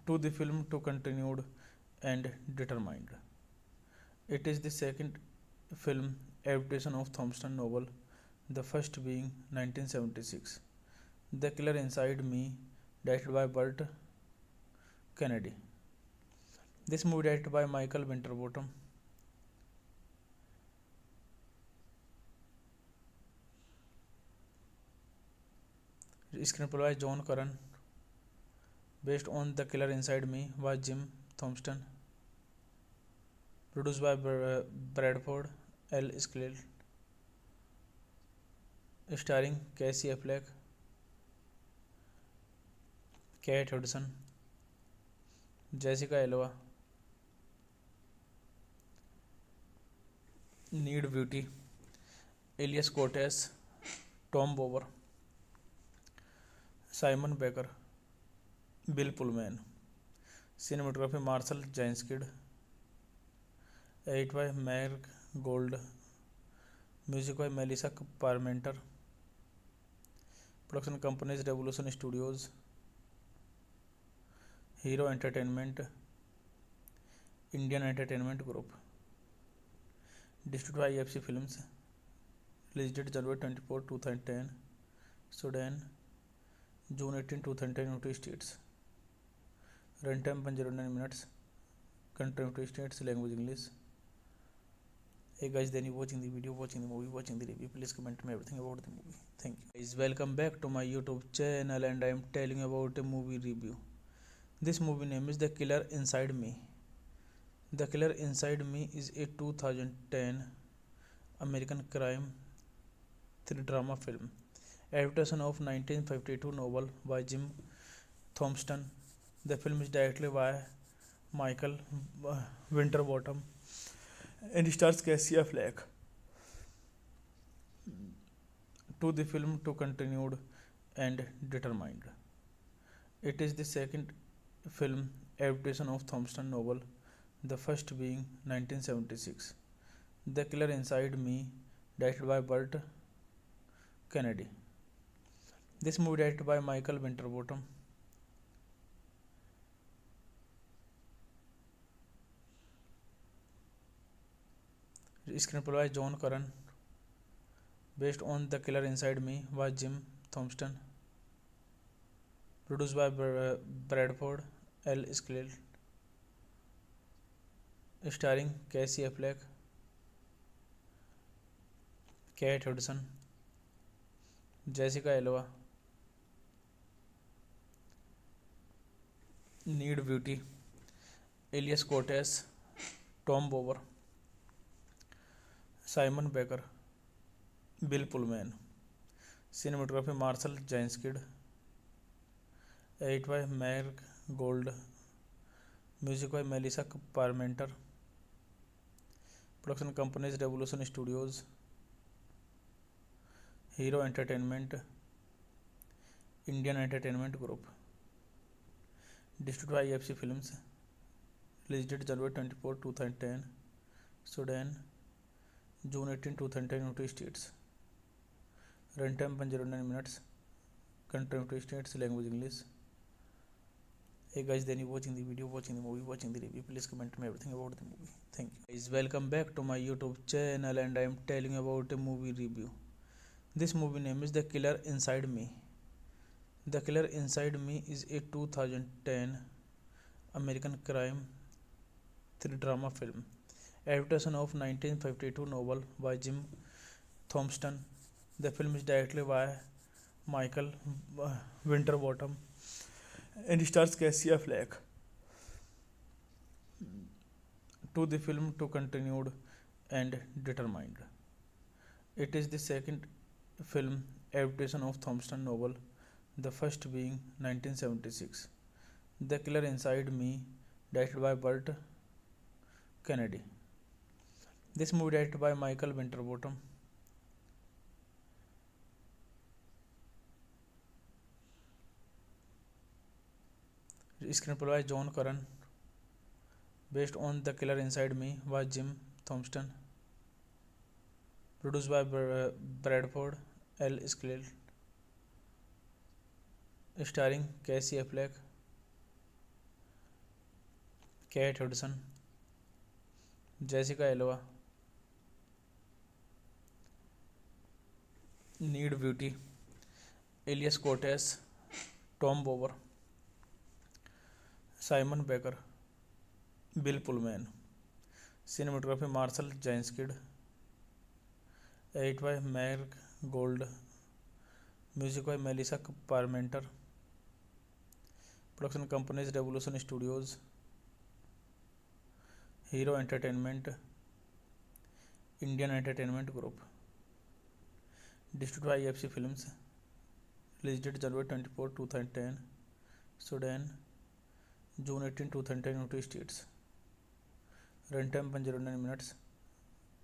To the film to continued and determined. It is the second film adaptation of Thompson novel, the first being 1976. The Killer Inside Me, directed by Burt Kennedy. This movie directed by Michael Winterbottom. Screenplay by John Curran. Based on The Killer Inside Me by Jim Thompson. Produced by Bradford L. Skleal. Starring Casey Affleck, Kate Hudson, Jessica Alba, Ned Beatty, Elias Koteas, Tom Bower, Simon Baker, Bill Pullman, cinematography Marcel जैंसकिड, edit by मैर्क Gold, music by Melissa Parmenter, production companies Revolution Studios, Hero Entertainment, Indian Entertainment Group, distributed by FC Films, release date January 24, 2010, Sudan, June 18, 2010, United States. Runtime 109 minutes. Country United States. Language English. Hey guys, then you watching the video, watching the movie, watching the review. Please comment me everything about the movie. Thank you. Guys, welcome back to my YouTube channel, and I am telling about a movie review. This movie name is The Killer Inside Me. The Killer Inside Me is a 2010 American crime thriller drama film. Adaptation of 1952 novel by Jim Thompson. The film is directed by Michael Winterbottom and stars Casey Affleck. To the film to continued and determined. It is the second film adaptation of Thompson novel, the first being 1976. The Killer Inside Me, directed by Burt Kennedy. This movie directed by Michael Winterbottom. Screenplay by John Curran. Based on The Killer Inside Me by Jim Thompson. Produced by Bradford L. Skleal. Starring Casey Affleck, Kate Hudson, Jessica Alba, Ned Beatty, Elias Koteas, Tom Bower, Simon Baker, Bill Pullman, cinematography Marcel जैंसकिड, edit by मैर्क Gold, music by Melissa Parmenter, production companies Revolution Studios, Hero Entertainment, Indian Entertainment Group, distributed by FC Films, release date January 24, 2010, Sudan, June 18, 2010, United States. Runtime 109 minutes. Country United States. Language English. Hey guys, then you watching the video, watching the movie, watching the review. Please comment me everything about the movie. Thank you. Guys, welcome back to my YouTube channel, and I am telling you about a movie review. This movie name is The Killer Inside Me. The Killer Inside Me is a 2010 American crime thriller drama film, adaptation of 1952 novel by Jim Thompson. The film is directed by Michael Winterbottom and stars Casey Affleck. To the film to continued and determined. It is the second film adaptation of Thompson novel, the first being 1976. The Killer Inside Me, directed by Burt Kennedy. This movie directed by Michael Winterbottom. Screenplay by John Curran. Based on The Killer Inside Me by Jim Thompson. Produced by Bradford L. Skell. Starring Casey Affleck, Kate Hudson, Jessica Alba, Need Beauty, Elias Cortez, Tom Bower, Simon Baker, Bill Pullman. Cinematography Marcel Janskid. Edit by Mark Gold. Music by Melissa Parmenter. Production companies Revolution Studios, Hero Entertainment, Indian Entertainment Group. Distributed by EFC Films. Release date January 24, 2010. Sudan, June 18, 2010, United States. Runtime 109 minutes.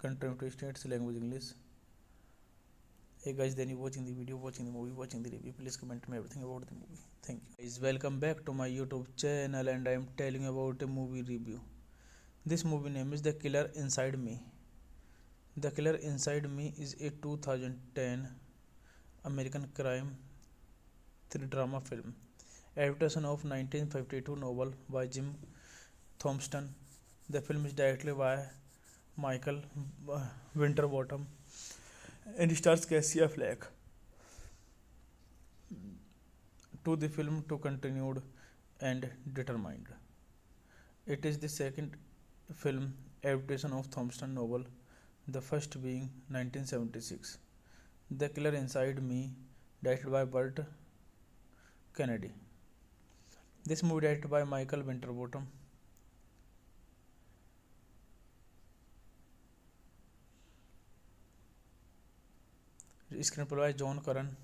Country United States. Language English. Hey guys, then you watching the video, watching the movie, watching the review. Please comment me everything about the movie. Thank you. Guys, welcome back to my YouTube channel, and I am telling you about a movie review. This movie name is The Killer Inside Me. The Killer Inside Me is a 2010 American crime thriller drama film, adaptation of 1952 novel by Jim Thompson. The film is directed by Michael Winterbottom and stars Casey Affleck. To the film to continued and determined. It is the second film adaptation of Thompson novel, the first being 1976. The Killer Inside Me, directed by Burt Kennedy. This movie directed by Michael Winterbottom. Screenplay by John Curran.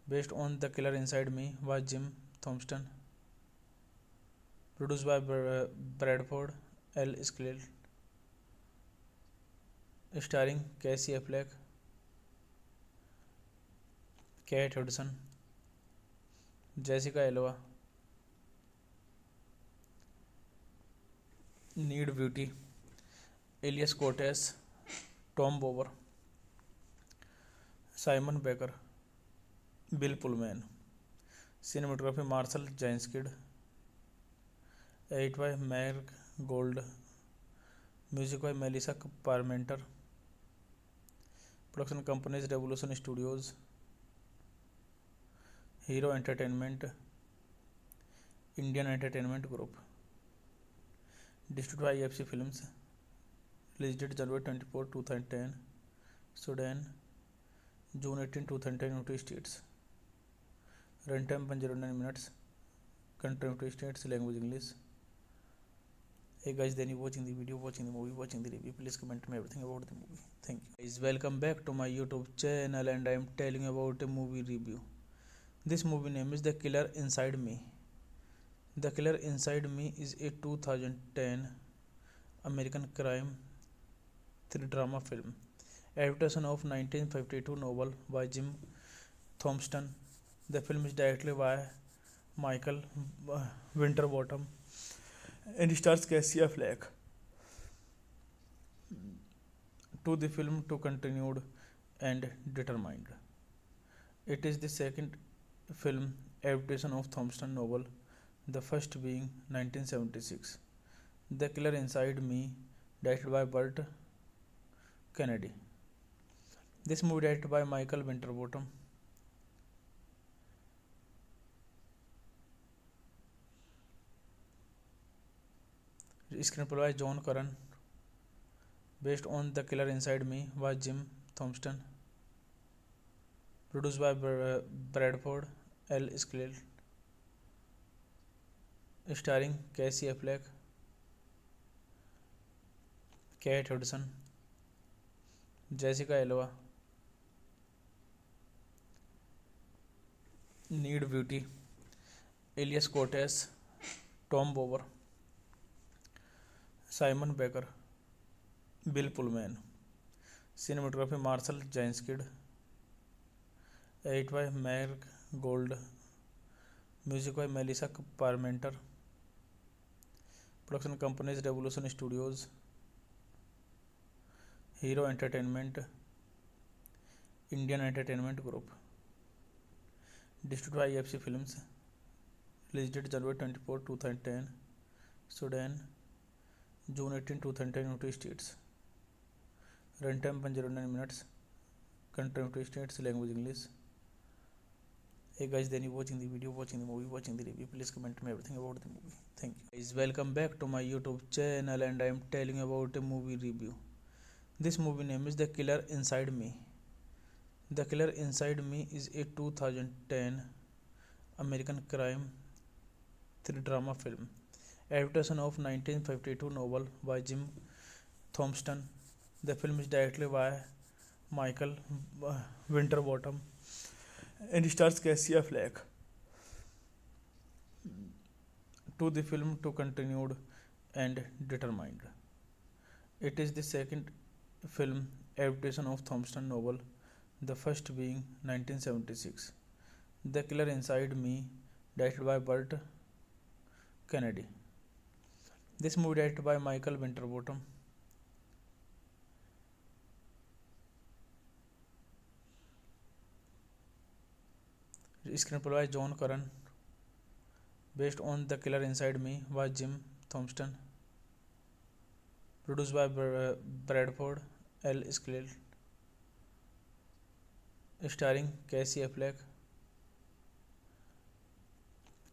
Based on The Killer Inside Me by Jim Thompson. Produced by Bradford L. Skell. Starring Casey Affleck, Kate Hudson, Jessica Alba, Need Beauty, Elias Cortez, Tom Bower, Simon Baker, Bill Pullman. Cinematography Marcel Janskid. Edit by Mark Gold. Music by Melissa Parmenter. Production companies Revolution Studios, Hero Entertainment, Indian Entertainment Group. Distributed by EFC Films. Release date January 24, 2010. Sudan, June 18, 2010, United States. Runtime 109 minutes. Country United States. Language English. Hey guys, then you watching the video, watching the movie, watching the review. Please comment me everything about the movie. Thank you. Guys, welcome back to my YouTube channel, and I am telling you about a movie review. This movie name is The Killer Inside Me. The Killer Inside Me is a 2010 American crime thriller drama film, adaptation of 1952 novel by Jim Thompson. The film is directed by Michael Winterbottom and stars Casey Affleck. to the film to continued and determined. It is the second film adaptation of Thompson novel, the first being 1976. The Killer Inside Me, directed by Burt Kennedy. This movie directed by Michael Winterbottom. Screenplay by John Curran. Based on The Killer Inside Me by Jim Thompson. Produced by Bradford L. Skell. Starring Casey Affleck, Kate Hudson, Jessica Alba, Need Beauty, Elias Cortez, Tom Bower, Simon Baker, Bill Pullman. Cinematography Marcel Janskid. Edit by Mark Gold. Music by Melissa Parmenter. Production companies Revolution Studios, Hero Entertainment, Indian Entertainment Group. Distributed by EFC Films. Released date January 24, 2010. Sudan, June 18, 2010. United States. Runtime 109 minutes. Country United States. Language English. Hey guys, then you watching the video, watching the movie, watching the review. Please comment me everything about the movie. Thank you. Guys, welcome back to my YouTube channel, and I am telling about a movie review. This movie name is The Killer Inside Me. The Killer Inside Me is a 2010 American crime thriller drama film, adaptation of 1952 novel by Jim Thompson. The film is directed by Michael Winterbottom and stars Casey Affleck. To the film to continued and determined. It is the second film adaptation of Thompson novel, the first being 1976. The Killer Inside Me, directed by Burt Kennedy. This movie directed by Michael Winterbottom. Screenplay by John Curran. Based on The Killer Inside Me by Jim Thompson. Produced by Bradford L. Skell. Starring Casey Affleck,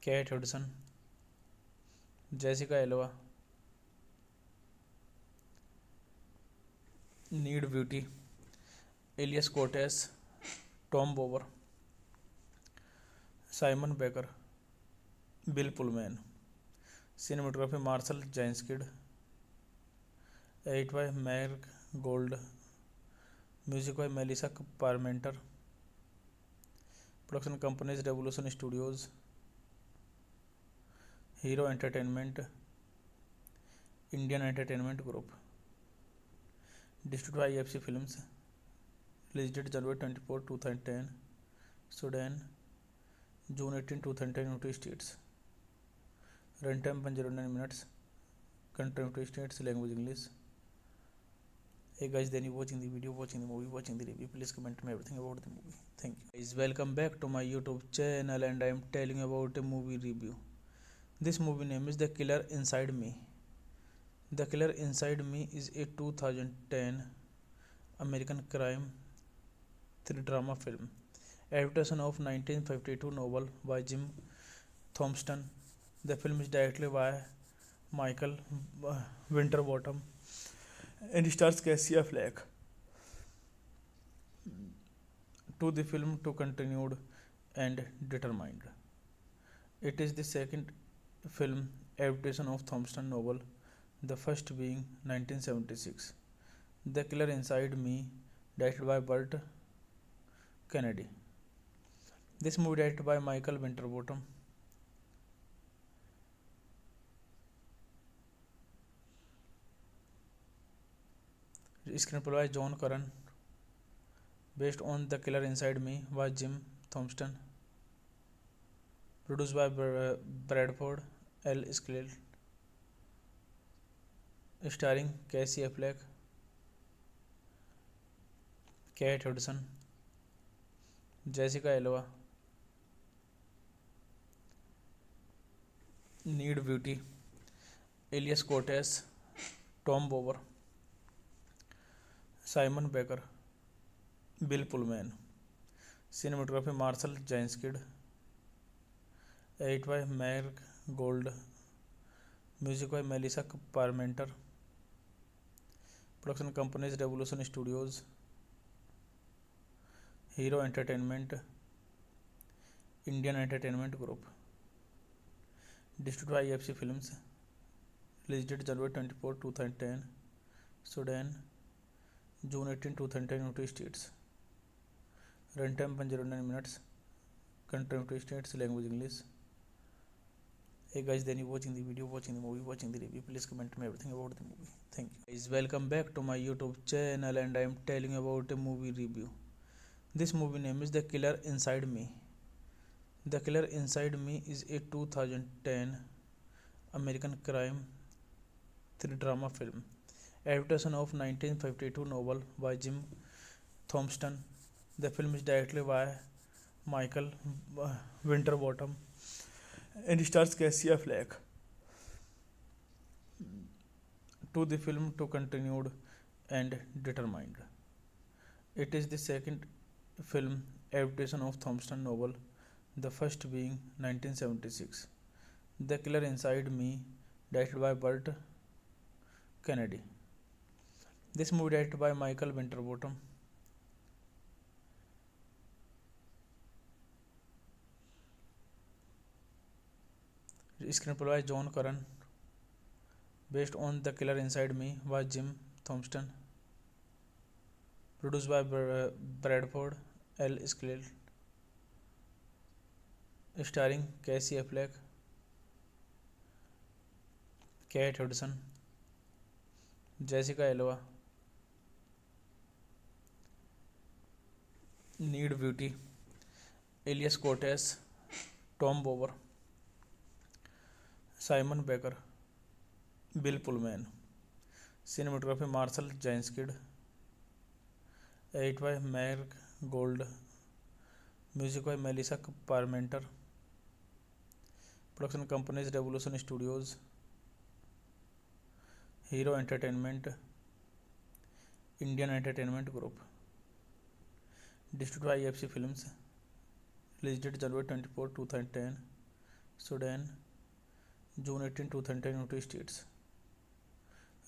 Kate Hudson, Jessica Alba, Need Beauty, Elias Cortez, Tom Bower, Simon Baker, Bill Pullman. Cinematography Marcel Janskid. Edit by Mark Gold. Music by Melissa Parmenter. Production companies Revolution Studios, Hero Entertainment, Indian Entertainment Group. Distributed by EFC Films. Released date January 24, 2010. Sudan, June 18, 2010. United States. Runtime 109 minutes. Country United States. Language English. Hey guys, then you watching the video, watching the movie, watching the review. Please comment me everything about the movie. Thank you. Guys, welcome back to my YouTube channel, and I am telling about a movie review. This movie name is The Killer Inside Me. The Killer Inside Me is a 2010 American crime thriller drama film, adaptation of 1952 novel by Jim Thompson. The film is directed by Michael Winterbottom and stars Casey Affleck. To the film to continued and determined. It is the second film adaptation of Thompson novel, the first being 1976. The Killer Inside Me, directed by Burt Kennedy. This movie directed by Michael Winterbottom. Screenplay by John Curran. Based on The Killer Inside Me by Jim Thompson. Produced by Bradford L. Skell. Starring Casey Affleck, Kate Hudson, Jessica Alba, Ned Beatty, Elias Koteas, Tom Bower, Simon Baker, Bill Pullman, cinematography Marcel जैंसकिड, edit by Mac Gold, music by Melissa Parmenter, production companies Revolution Studios, Hero Entertainment, Indian Entertainment Group, distributed by FC Films, release date January 24, 2010, Sudan, June 18, 2010, United States. Runtime 109 minutes. Country United States. Language English. Hey guys, then you watching the video, watching the movie, watching the review. Please comment me everything about the movie. Thank you. Guys, welcome back to my YouTube channel, and I am telling about a movie review. This movie name is The Killer Inside Me. The Killer Inside Me is a 2010 American crime thriller drama film. Adaptation of 1952 novel by Jim Thompson. The film is directed by Michael Winterbottom and stars Casey Affleck. To the film to continued and determined. It is the second film adaptation of Thompson novel, the first being 1976. The Killer Inside Me, directed by Burt Kennedy. This movie directed by Michael Winterbottom. Screenplay by John Curran. Based on The Killer Inside Me by Jim Thompson. Produced by Bradford L. Skell. Starring Casey Affleck, Kate Hudson, Jessica Alba, Ned Beatty, Elias Koteas, Tom Bower, Simon Baker, Bill Pullman, cinematography Marcel जैंसकिड, edit by Mac Gold, music by Melissa Parmenter, production companies Revolution Studios, Hero Entertainment, Indian Entertainment Group, distributed by FC Films, release date January 24, 2010, Sudan, June 18, 2010, United States.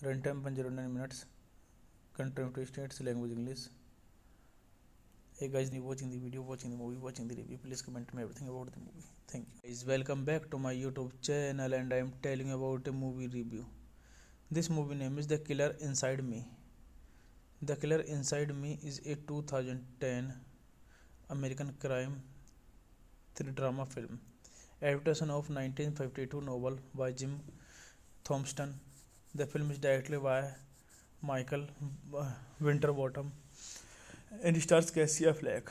Runtime 109 minutes. Country United States. Language English. Hey guys, you watching the video, watching the movie, watching the review. Please comment me everything about the movie. Thank you. Guys, welcome back to my YouTube channel, and I am telling about a movie review. This movie name is The Killer Inside Me. The Killer Inside Me is a 2010 American crime thriller drama film. Adaptation of 1952 novel by Jim Thompson. The film is directed by Michael Winterbottom and stars Casey Affleck.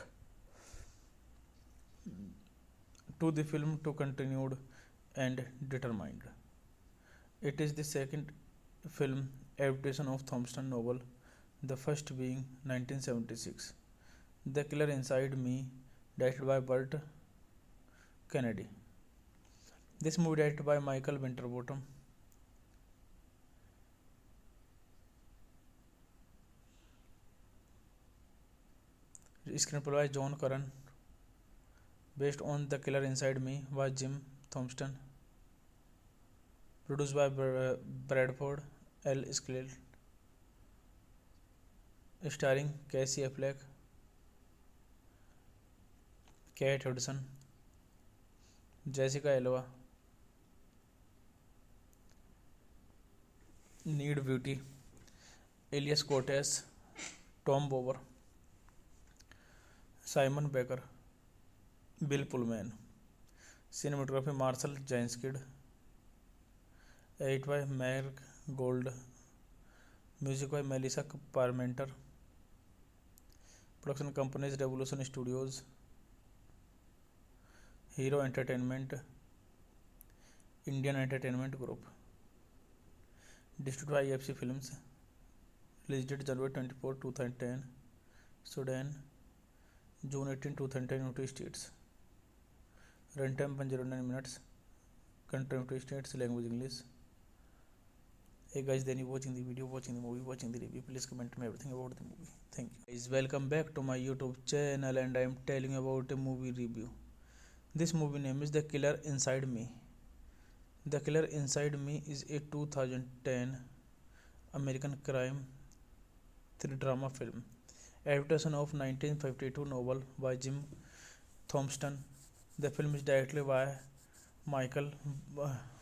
To the film to continued and determined. It is the second film adaptation of Thompson novel, the first being 1976. The Killer Inside Me, directed by Burt Kennedy. This movie directed by Michael Winterbottom. Screenplay by John Curran. Based on The Killer Inside Me by Jim Thompson. Produced by Bradford L. Skell. Starring Casey Affleck, Kate Hudson, Jessica Alba, Ned Beatty, Elias Koteas, Tom Bower, Simon Baker, Bill Pullman, cinematography Marcel जैंसकिड, edit by Mac Gold, music by Melissa Parmenter, production companies Revolution Studios, Hero Entertainment, Indian Entertainment Group, distributed by FC Films, release date January 24, 2010, Sudan, June 18, 2010, United States. Runtime 109 minutes. Country United States. Language English. Hey guys, then you watching the video, watching the movie, watching the review. Please comment me everything about the movie. Thank you. Guys, welcome back to my YouTube channel, and I am telling you about a movie review. This movie name is The Killer Inside Me. The Killer Inside Me is a 2010 American crime thriller drama film, adaptation of 1952 novel by Jim Thompson. The film is directed by Michael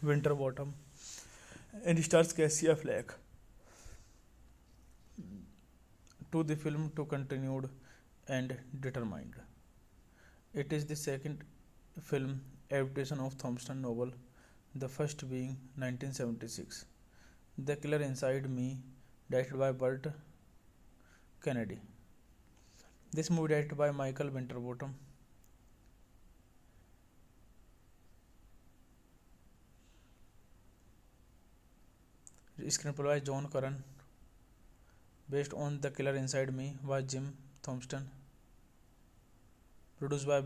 Winterbottom and stars Casey Affleck. To the film to continued and determined. It is the second film adaptation of Thompson novel, the first being 1976. The Killer Inside Me, directed by Burt Kennedy. This movie directed by Michael Winterbottom. Screenplay by John Curran. Based on The Killer Inside Me by Jim Thompson. Produced by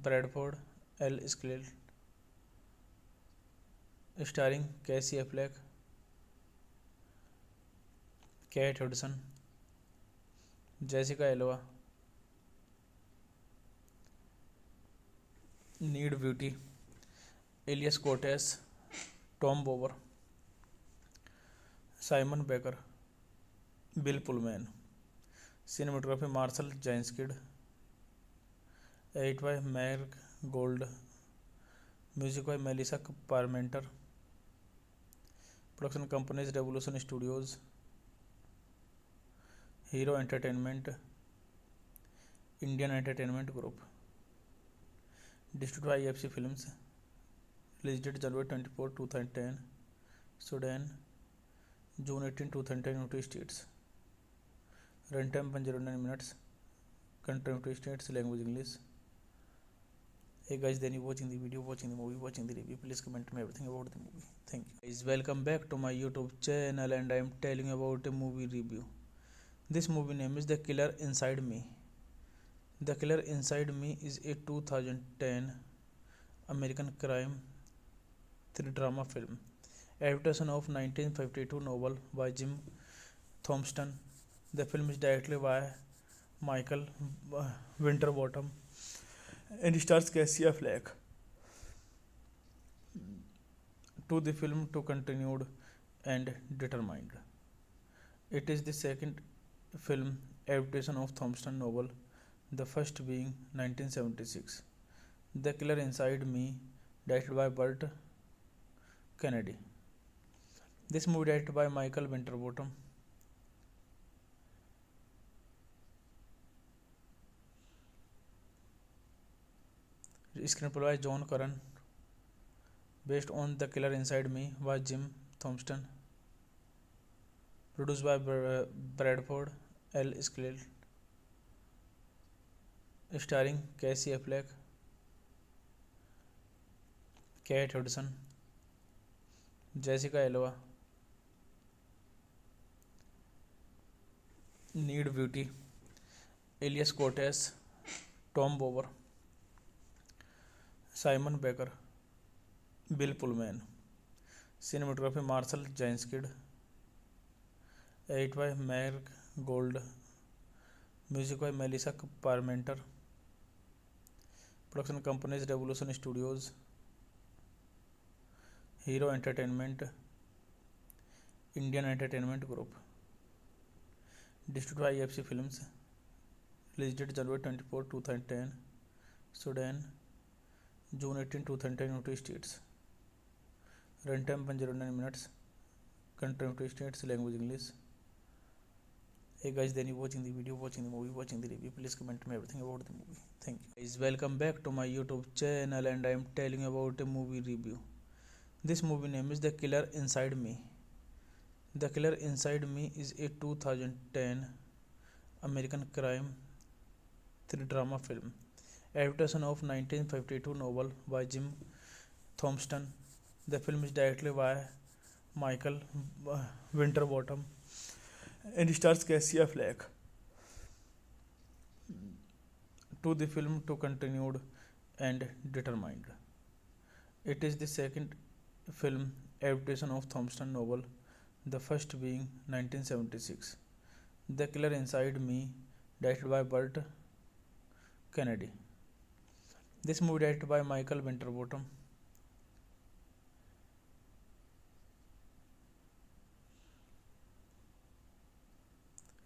Bradford L. Skell. Starring Casey Affleck, Kate Hudson, Jessica Alba, Need Beauty, Elias Cortez, Tom Bower, Simon Baker, Bill Pullman. Cinematography Marcel Janskid. Edit by Mark Gold. Music by Melissa Parmenter. Production companies Revolution Studios, Hero Entertainment, Indian Entertainment Group. Distributed by IFC Films. Released date January 24, 2010. Sudan, June 18, 2010, United States. Runtime 109 minutes. Country United States. Language English. Hey guys, then you watching the video, watching the movie, watching the review. Please comment me everything about the movie. Thank you. Guys, welcome back to my YouTube channel, and I am telling you about a movie review. This movie name is The Killer Inside Me. The Killer Inside Me is a 2010 American crime thriller drama film, adaptation of 1952 novel by Jim Thompson. The film is directed by Michael Winterbottom and stars Casey Affleck. To the film to continued and determined. It is the second film adaptation of Thompson novel, the first being 1976. The Killer Inside Me, directed by Burt Kennedy. This movie directed by Michael Winterbottom. Screenplay by John Curran. Based on The Killer Inside Me by Jim Thompson. Produced by Bradford L. Skell. Starring Casey Affleck, Kate Hudson, Jessica Alba, Need Beauty, Elias Cortez, Tom Bower, Simon Baker, Bill Pullman. Cinematography Marcel Janskid. Edit by Mark Gold. Music by Melissa Parmenter. Production companies Revolution Studios, Hero Entertainment, Indian Entertainment Group. Distributed by IFC Films. Released date January 24, 2010. Sudan, June 18, 2010, United States. Runtime 109 minutes. Country United States. Language English. Hey guys, then you watching the video, watching the movie, watching the review. Please comment me everything about the movie. Thank you. Guys, welcome back to my YouTube channel, and I am telling you about a movie review. This movie name is The Killer Inside Me. The Killer Inside Me is a 2010 American crime thriller drama film, adaptation of 1952 novel by Jim Thompson. The film is directed by Michael Winterbottom and stars Casey Affleck. to the film to continued and determined. It is the second film adaptation of Thompson novel, the first being 1976. The Killer Inside Me, directed by Burt Kennedy. This movie directed by Michael Winterbottom.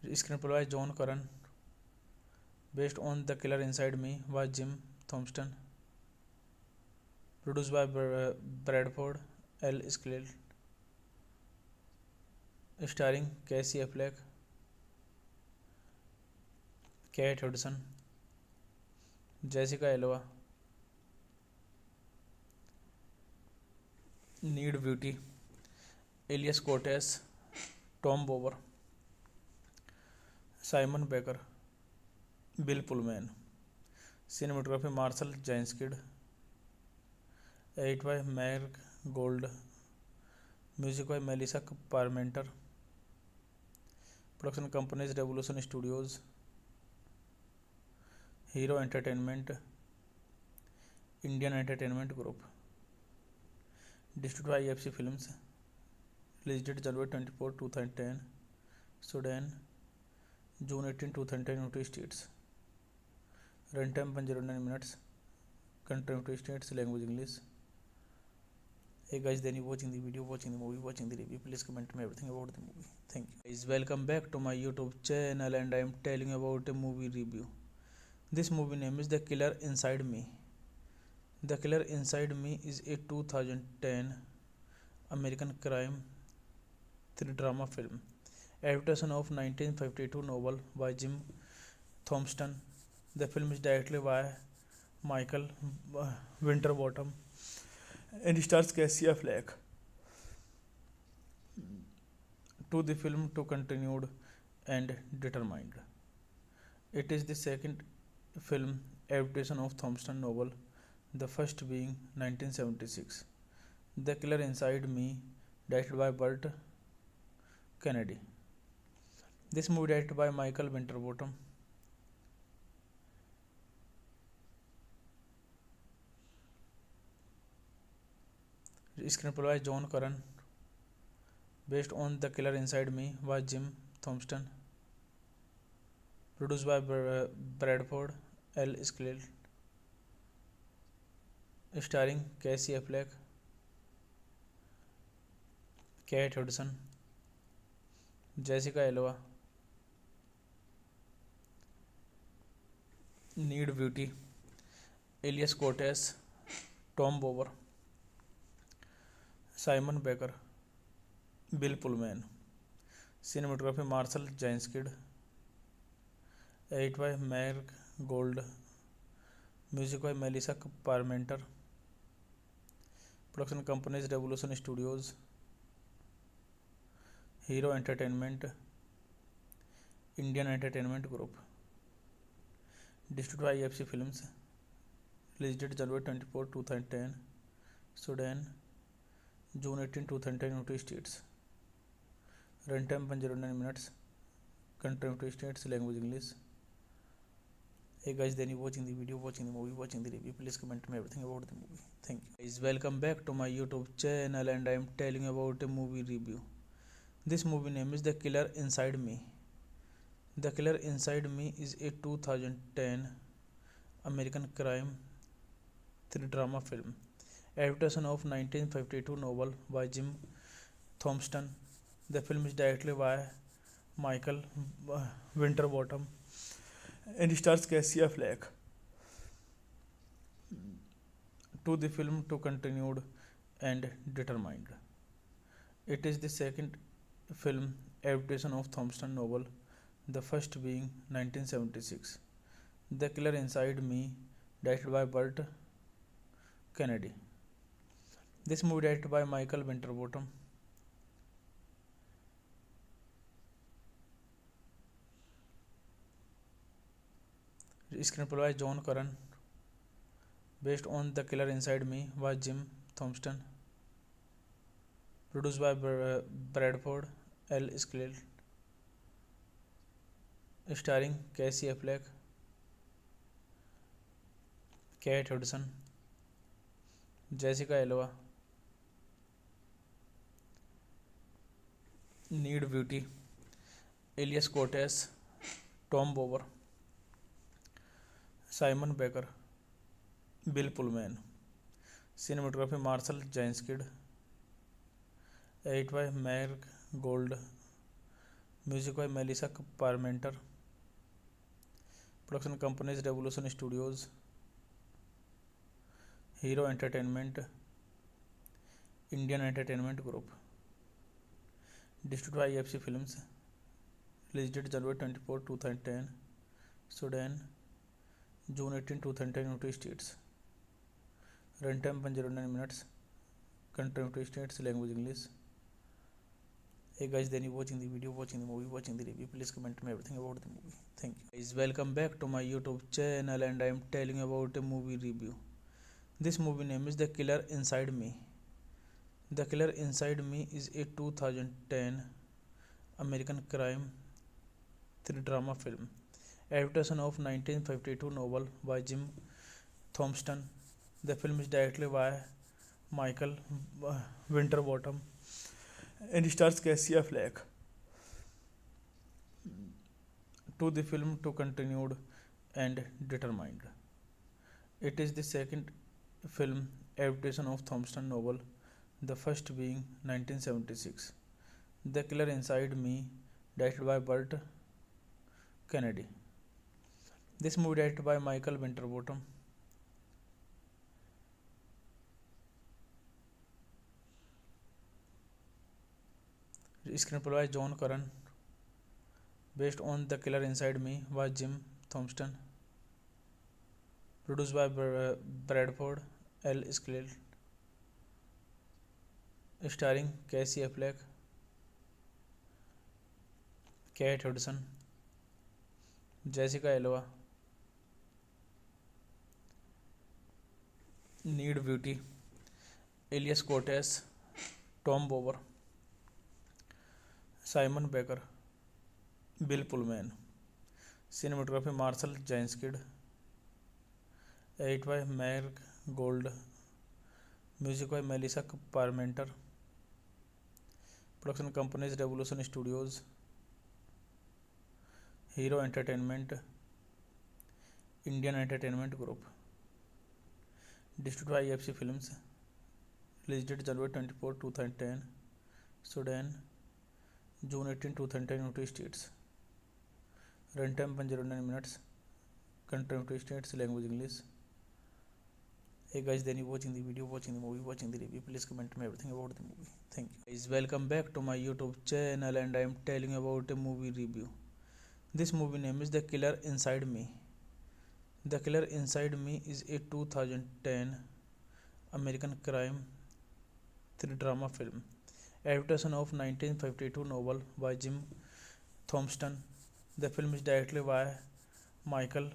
Screenplay by John Curran. Based on The Killer Inside Me by Jim Thompson. Produced by Bradford L. Skleal. Starring Casey Affleck, Kate Hudson, Jessica Alba, Need Beauty, Elias Cortez, Tom Bower, Simon Baker, Bill Pullman. Cinematography Marcel Janskid. Edit by Mark Gold. Music by Melissa Parmenter. Production companies Revolution Studios, Hero Entertainment, Indian Entertainment Group. Distributed by EFC Films. Released date January 24, 2010. Sudan, June 18, 2010. United States. Runtime 109 minutes. Country United States. Language English. Hey guys, then you watching the video, watching the movie, watching the review. Please comment me everything about the movie. Thank you. Guys, welcome back to my YouTube channel, and I am telling you about a movie review. This movie name is The Killer Inside Me. The Killer Inside Me is a 2010 American crime thriller drama film, adaptation of 1952 novel by Jim Thompson. The film is directed by Michael Winterbottom and stars Casey Affleck. To the film to continued and determined. It is the second film adaptation of Thompson novel, the first being 1976. The Killer Inside Me, directed by Burt Kennedy. This movie directed by Michael Winterbottom. Screenplay by John Curran. Based on The Killer Inside Me by Jim Thompson. Produced by Bradford L. Skleal. Starring Casey Affleck, Kate Hudson, Jessica Alba, Need Beauty, Elias Cortez, Tom Bower, Simon Baker, Bill Pullman. Cinematography Marcel Janskid. Edit by Mark Gold. Music by Melissa Parmenter. Production companies Revolution Studios, Hero Entertainment, Indian Entertainment Group. Distributed by EFC Films. Released date January 24, 2010. Sudan, June 18, 2010. United States. Runtime 109 minutes. Country United States. Language English. Hey guys, then you watching the video, watching the movie, watching the review. Please comment me everything about the movie. Thank you. Guys, welcome back to my YouTube channel, and I am telling you about a movie review. This movie name is The Killer Inside Me. The Killer Inside Me is a 2010 American crime thriller drama film, adaptation of 1952 novel by Jim Thompson. The film is directed by Michael Winterbottom and stars Casey Affleck. To the film to continued and determined. It is the second film adaptation of Thompson novel, the first being 1976. The Killer Inside Me, directed by Burt Kennedy. This movie directed by Michael Winterbottom. Screenplay by John Curran. Based on The Killer Inside Me by Jim Thompson. Produced by Bradford L. Skleal. Starring Casey Affleck, Kate Hudson, Jessica Alba, Ned Beatty, Elias Koteas, Tom Bower, Simon Baker, Bill Pullman, cinematography Marcel जैंस्किड, edit by मैर्क Gold, music by Melissa Parmenter, production companies Revolution Studios, Hero Entertainment, Indian Entertainment Group, distributed by EFC Films, release date January 24, 2010, Sudan, June 18, 2010, United States, run time 109 minutes, country United States, language English. Hey guys, then you watching the video, watching the movie, watching the review, please comment me everything about the movie. Thank you. Guys, welcome back to my YouTube channel, and I am telling you about a movie review. This movie name is The Killer Inside Me. The Killer Inside Me is a 2010 American crime thriller drama film, adaptation of 1952 novel by Jim Thompson. The film is directed by Michael Winterbottom and stars Casey Affleck. To the film to continued and determined. It is the second film adaptation of Thompson novel, the first being 1976. The Killer Inside Me, directed by Burt Kennedy. This movie directed by Michael Winterbottom. Screenplay by John Curran. Based on The Killer Inside Me by Jim Thompson. Produced by Bradford L. Skell. Starring Casey Affleck, Kate Hudson, Jessica Alba, Need Beauty, Elias Cortez, Tom Bower, Simon Baker, Bill Pullman, cinematography Marshall Jeinskid, edit by Mark Gold, music by Melissa Parmenter, production companies Revolution Studios, Hero Entertainment, Indian Entertainment Group, distributed by EFC Films, released date January 24, 2010, Sudan, June 18, 2010, United States, runtime 109 minutes, country United States, language English. Hey guys, then you watching the video, watching the movie, watching the review, please comment me everything about the movie. Thank you. Guys, welcome back to my YouTube channel, and I am telling you about a movie review. This movie name is The Killer Inside Me. The Killer Inside Me is a 2010 American crime thriller drama film, adaptation of 1952 novel by Jim Thompson. The film is directed by Michael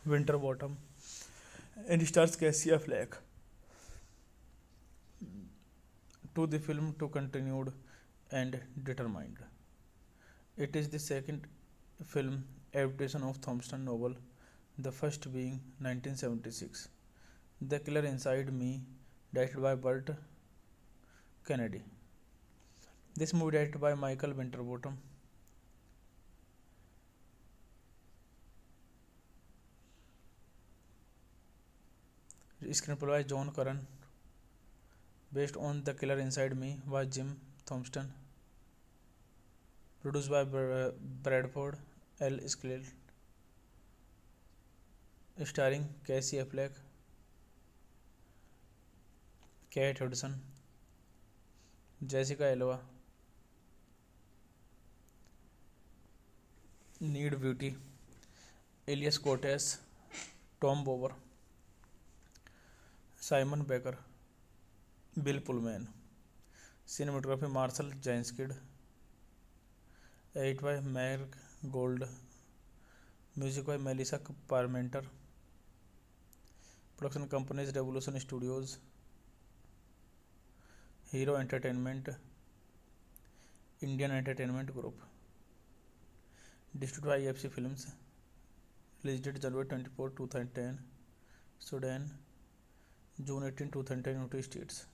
Winterbottom and stars Casey Affleck. To the film to continued and determined. It is the second film adaptation of Thompson novel, the first being 1976. The Killer Inside Me, directed by Burt Kennedy. This movie directed by Michael Winterbottom. Screenplay by John Curran. Based on The Killer Inside Me by Jim Thompson. Produced by Bradford L. Skell. Starring Casey Affleck, Kate Hudson, Jessica Alba, Need Beauty, Elias Cortez, Tom Bower, Simon Baker, Bill Pullman, cinematography Marshall Jeinskid, edit by Mark Gold, music by Melissa Parmenter, production companies Revolution Studios, Hero Entertainment, Indian Entertainment Group, distributed by EFC Films, released date January 24, 2010, Sudan, June 18, 2010, United States.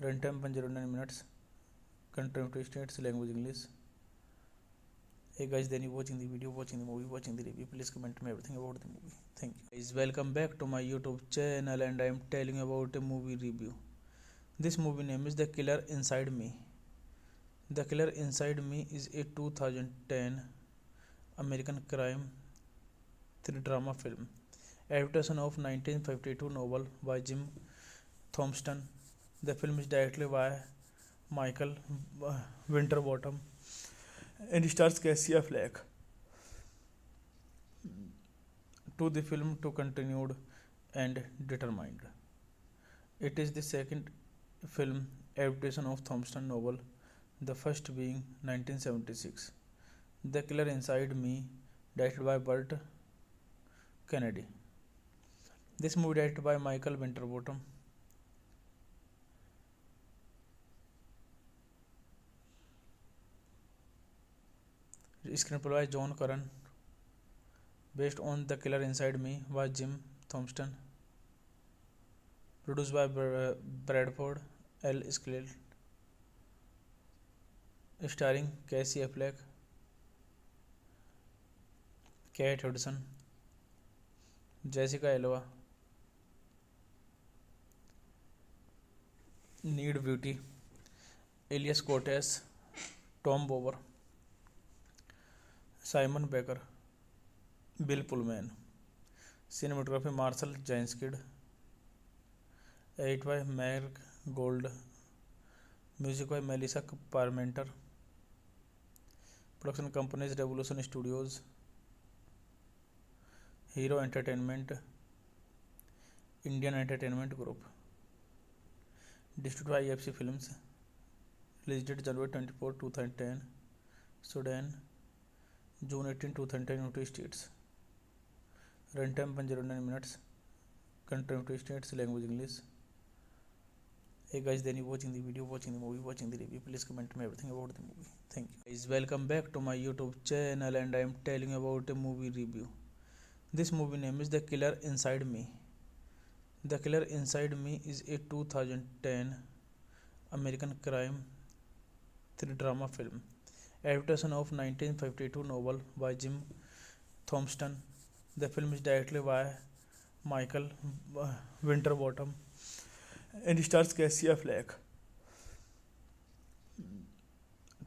Runtime 109 minutes. Country United States. Language English. Hey guys, then you watching the video, watching the movie, watching the review. Please comment me everything about the movie. Thank you. Guys, welcome back to my YouTube channel, and I am telling you about a movie review. This movie name is The Killer Inside Me. The Killer Inside Me is a 2010 American crime drama film, adaptation of 1952 novel by Jim Thompson. The film is directed by Michael Winterbottom and stars Casey Affleck. To the film to continued and determined. It is the second film adaptation of Thompson novel, the first being 1976. The Killer Inside Me, directed by Burt Kennedy. This movie directed by Michael Winterbottom. Screenplay by John Curran. Based on The Killer Inside Me by Jim Thompson. Produced by Bradford L. Skleal. Starring Casey Affleck, Kate Hudson, Jessica Alba, Need Beauty, Elias Cortez, Tom Bower, Simon Baker, Bill Pullman. Cinematography Marcel Janskid. Edit by Mark Gold. Music by Melissa Parmenter. Production companies Revolution Studios, Hero Entertainment, Indian Entertainment Group. Distributed by EFC Films. Released date January 24, 2010. Sudan, June 18, 2010, United States. Runtime 109 minutes. Country United States. Language English. Hey guys, then you watching the video, watching the movie, watching the review. Please comment me everything about the movie. Thank you. Guys, welcome back to my YouTube channel, and I am telling you about a movie review. This movie name is The Killer Inside Me. The Killer Inside Me is a 2010 American crime drama film, adaptation of 1952 novel by Jim Thompson. The film is directed by Michael Winterbottom and stars Casey Affleck.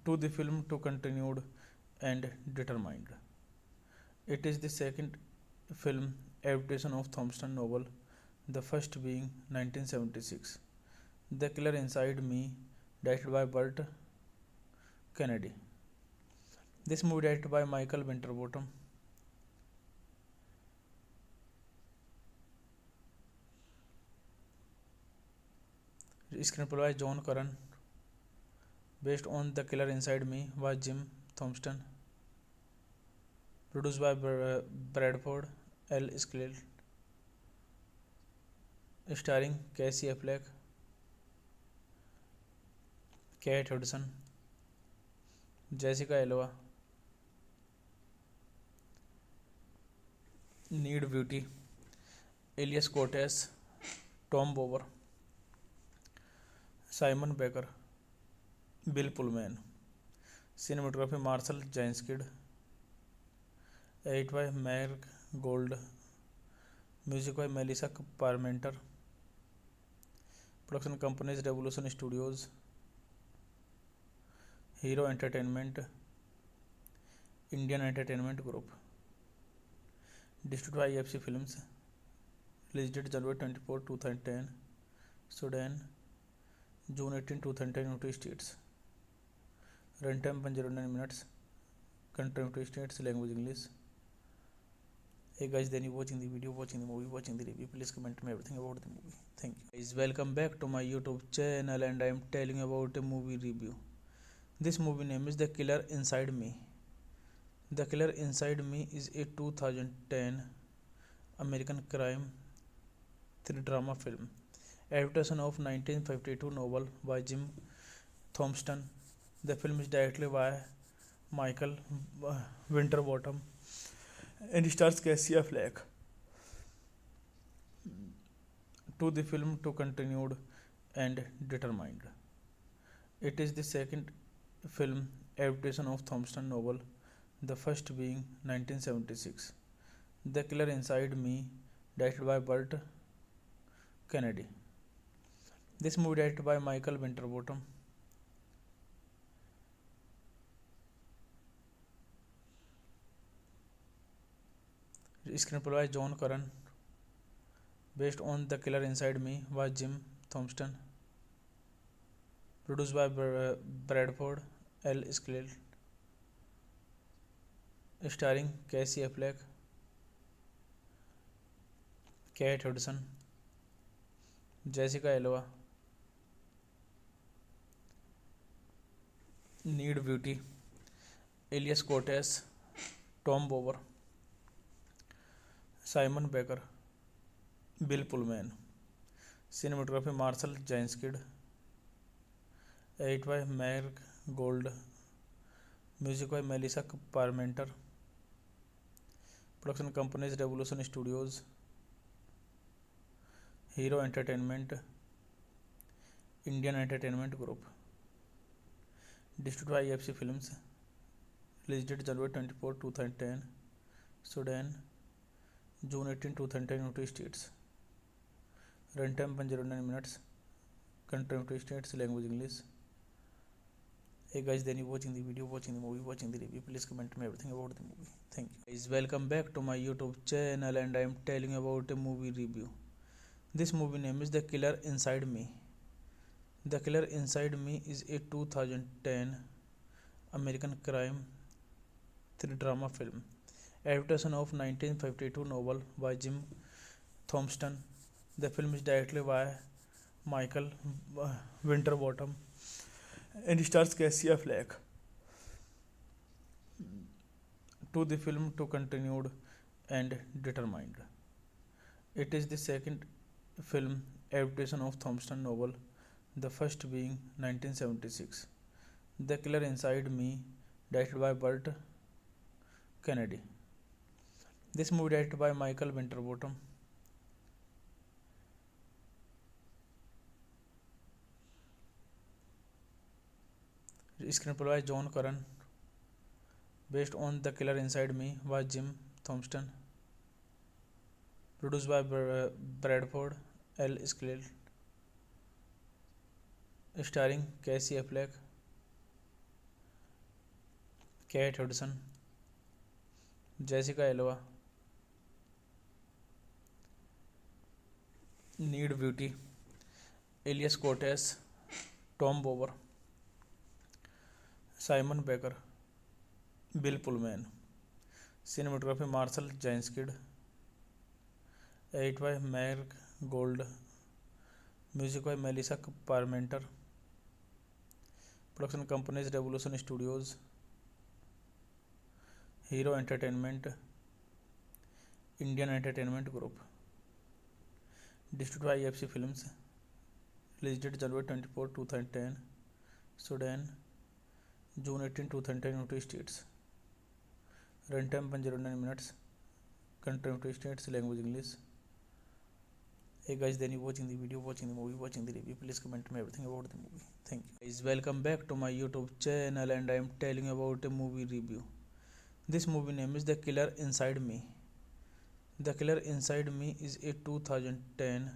To the film to continued and determined. It is the second film adaptation of Thompson novel, the first being 1976. The Killer Inside Me, directed by Burt Kennedy. This movie directed by Michael Winterbottom. Screenplay by John Curran. Based on The Killer Inside Me by Jim Thompson. Produced by Bradford L. Skleal. Starring Casey Affleck, Kate Hudson, Jessica Alba, Need Beauty, Elias Cortez, Tom Bower, Simon Baker, Bill Pullman. Cinematography Marcel Janskid. Edit by Mark Gold. Music by Melissa Parmenter. Production companies Revolution Studios, Hero Entertainment, Indian Entertainment Group. Distributed by EFC Films. Released date January 24, 2010. Sudan, June 18, 2010, United States. Runtime 109 minutes. Country United States. Language English. Hey guys, then you watching the video, watching the movie, watching the review. Please comment me everything about the movie. Thank you. Guys, welcome back to my YouTube channel, and I am telling you about a movie review. This movie name is The Killer Inside Me. The Killer Inside Me is a 2010 American crime drama film, adaptation of 1952 novel by Jim Thompson. The film is directed by Michael Winterbottom and stars Casey Affleck. to the film to continued and determined. It is the second film adaptation of Thompson novel, the first being 1976. The Killer Inside Me, directed by Burt Kennedy. This movie directed by Michael Winterbottom. Screenplay by John Curran. Based on The Killer Inside Me by Jim Thompson. Produced by Bradford L. Skleal. Starring Casey Affleck, Kate Hudson, Jessica Alba, Need Beauty, Elias Cortez, Tom Bower, Simon Baker, Bill Pullman. Cinematography Marcel Janskid. Edit by Mark Gold. Music by Melissa Parmenter. Production companies Revolution Studios, Hero Entertainment, Indian Entertainment Group. Distributed by EFC Films. Release date January 24, 2010. Sudan, June 18, 2010. United States. Runtime 109 minutes. Country United States. Language English. Hey guys, then you watching the video, watching the movie, watching the review. Please comment me everything about the movie. Thank you. Guys, welcome back to my YouTube channel, and I am telling you about a movie review. This movie name is The Killer Inside Me. The Killer Inside Me is a 2010 American crime drama film, adaptation of 1952 novel by Jim Thompson. The film is directed by Michael Winterbottom and stars Casey Affleck. To the film to continued and determined. It is the second film adaptation of Thompson novel, the first being 1976. The Killer Inside Me, directed by Burt Kennedy. This movie directed by Michael Winterbottom. Screenplay by John Curran. Based on The Killer Inside Me by Jim Thompson. Produced by Bradford L. Skleal. Starring Casey Affleck, Kate Hudson, Jessica Alba, Need Beauty, Elias Cortez, Tom Bower, Simon Baker, Bill Pullman. Cinematography Marcel Janskid. Edit by Mark Gold. Music by Melissa Parmenter. Production companies Revolution Studios, Hero Entertainment, Indian Entertainment Group. Distributed by EFC Films. Release date January 24, 2010. Sudan, June 18, 2010. United States. Runtime 109 minutes. Country United States. Language English. Hey guys, then you watching the video, watching the movie, watching the review. Please comment me everything about the movie. Thank you. Guys, welcome back to my YouTube channel, and I am telling you about a movie review. This movie name is The Killer Inside Me. The Killer Inside Me is a 2010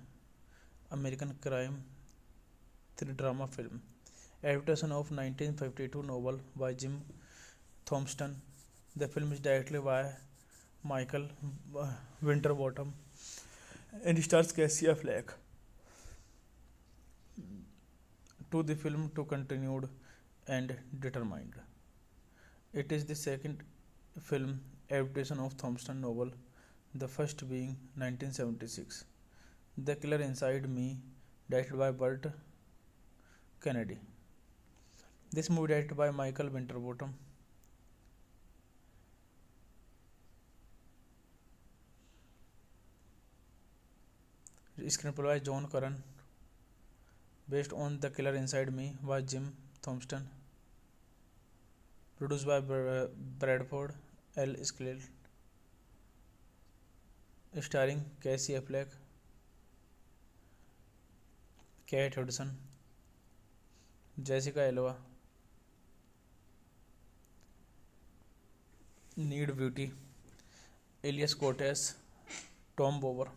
American crime drama film, adaptation of 1952 novel by Jim Thompson. The film is directed by Michael Winterbottom and stars Casey Affleck. To the film to continued and determined. It is the second film adaptation of Thompson novel, the first being 1976. The Killer Inside Me, directed by Burt Kennedy. This movie directed by Michael Winterbottom. Screenplay by John Curran. Based on The Killer Inside Me by Jim Thompson. Produced by Bradford L. Skleal. Starring Casey Affleck, Kate Hudson, Jessica Alba, Ned Beatty, Elias Koteas, Tom Bower,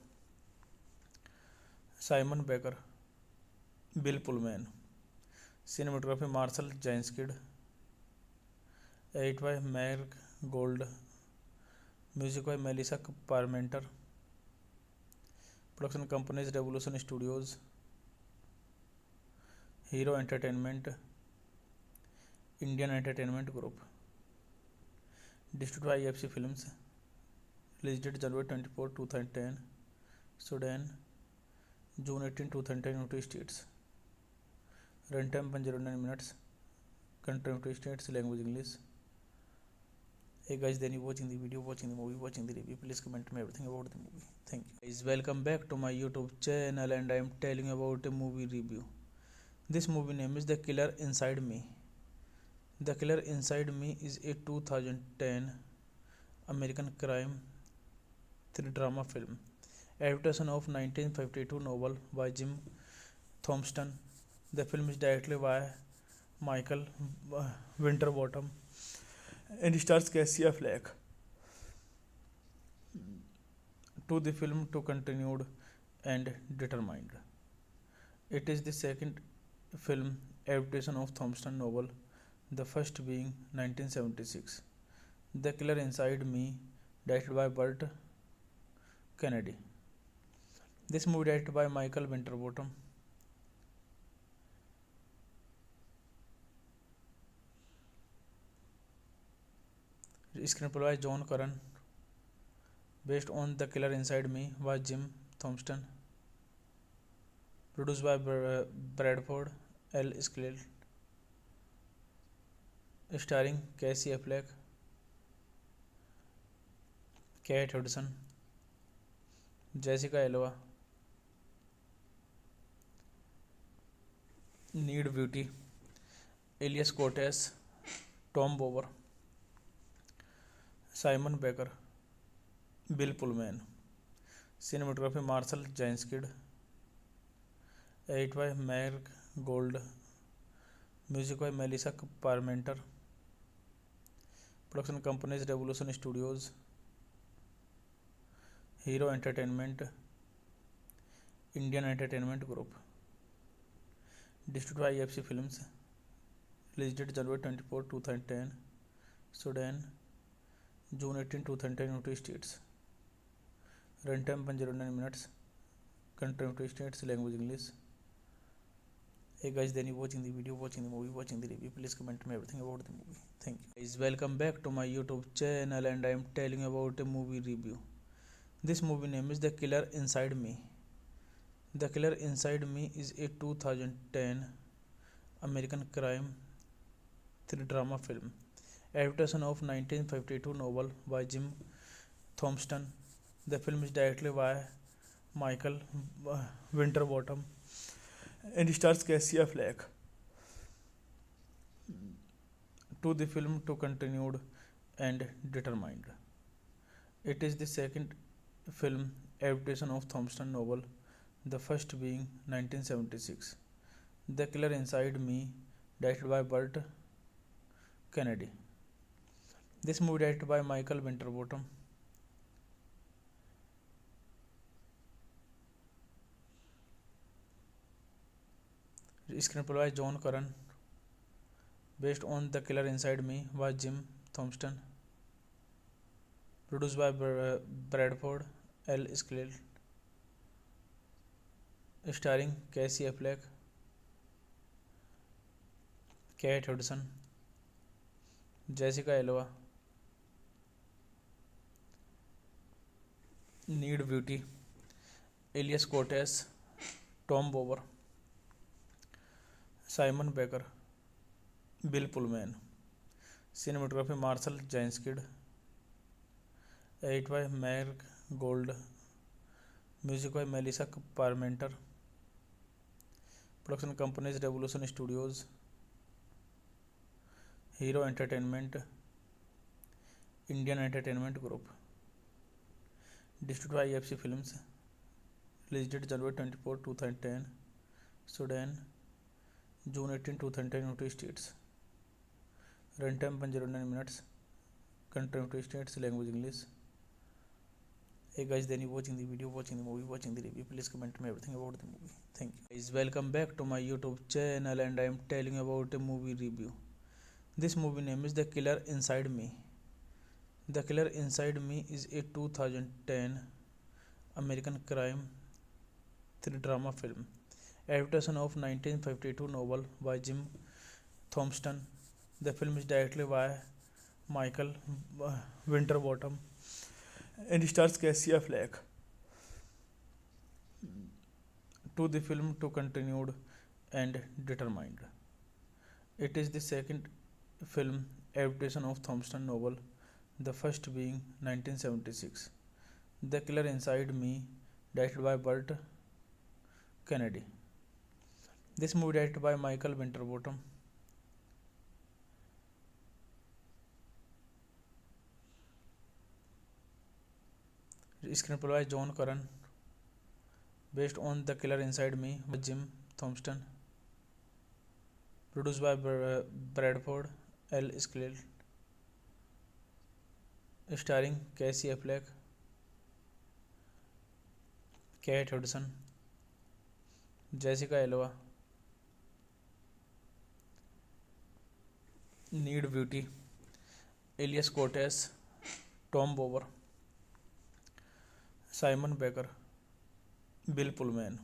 Simon Baker, Bill Pullman, cinematography Marcel जैंस्किड, edit by Mac Gold, music by Melissa Parmenter, production companies Revolution Studios, Hero Entertainment, Indian Entertainment Group, distributed by FC Films, release date January 24, 2010, Sudan June 18, 2010, United States, run time 109 minutes, country United States, language English. Hey guys, then you watching the video, watching the movie, watching the review, please comment me everything about the movie. Thank you guys. Welcome back to my YouTube channel, and I am telling you about a movie review. This movie name is The Killer Inside Me. The Killer Inside Me is a 2010 American crime thriller drama film, adaptation of 1952 novel by Jim Thompson. The film is directed by Michael Winterbottom and stars Casey Affleck. To the film to continued and determined. It is the second film adaptation of Thompson novel, the first being 1976. The Killer Inside Me, directed by Burt Kennedy. This movie directed by Michael Winterbottom. Screenplay by John Curran. Based on The Killer Inside Me by Jim Thompson. Produced by Bradford L. Skleal. Starring Casey Affleck, Kate Hudson, Jessica Alba, Need Beauty, Elias Cortez, Tom Bower, Simon Baker, Bill Pullman, cinematography Marshall Jeinskid, edit by Mark Gold, music by Melissa Parmenter, production companies Revolution Studios, Hero Entertainment, Indian Entertainment Group, distributed by EFC Films, released date January 24, 2010, Sudan, June 18, 2010, United States, runtime 109 minutes, country United States, language English. Hey guys, then you watching the video, watching the movie, watching the review, please comment me everything about the movie. Thank you guys. Welcome back to my YouTube channel, and I am telling you about a movie review. This movie name is The Killer Inside Me. The Killer Inside Me is a 2010 American crime thriller drama film, adaptation of 1952 novel by Jim Thompson. The film is directed by Michael Winterbottom and stars Casey Affleck. To the film to continued and determined. It is the second film adaptation of Thompson novel, the first being 1976. The Killer Inside Me, directed by Burt Kennedy. This movie directed by Michael Winterbottom. Screenplay by John Curran. Based on The Killer Inside Me by Jim Thompson. Produced by Bradford L. Skleal. Starring Casey Affleck, Kate Hudson, Jessica Alba, Need Beauty, Elias Cortez, Tom Bower, Simon Baker, Bill Pullman, cinematography Marshall Jeinskid, edit by Mark Gold, music by Melissa Parmenter, production companies Revolution Studios, Hero Entertainment, Indian Entertainment Group, distributed by EFC Films, released date January 24, 2010, Sudan, June 18, 2010, United States. Runtime 109 minutes. Country United States. Language English. Hey guys, then you watching the video, watching the movie, watching the review. Please comment me everything about the movie. Thank you. Guys, welcome back to my YouTube channel, and I am telling you about a movie review. This movie name is The Killer Inside Me. The Killer Inside Me is a 2010 American crime drama film, adaptation of 1952 novel by Jim Thompson. The film is directed by Michael Winterbottom and stars Casey Affleck. To the film to continued and determined. It is the second film adaptation of Thompson novel, the first being 1976. The Killer Inside Me, directed by Burt Kennedy. This movie directed by Michael Winterbottom. Screenplay by John Curran. Based on The Killer Inside Me by Jim Thompson. Produced by Bradford L. Skleal. Starring Casey Affleck, Kate Hudson, Jessica Alba, Need Beauty, Elias Cortez, Tom Bower, Simon Baker, Bill Pullman.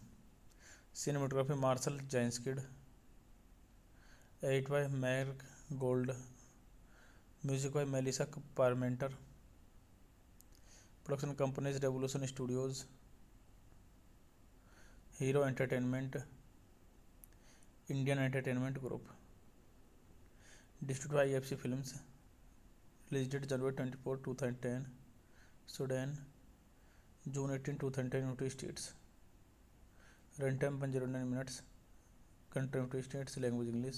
Cinematography Marcel Janskid. Edit by Mark Gold. Music by Melissa Parmenter. Production companies Revolution Studios, Hero Entertainment, Indian Entertainment Group. Distributed by EFC Films. Released date January 24, 2010. Sudan, June 18, 2010, United States. Runtime 109 minutes. Country United States. Language English.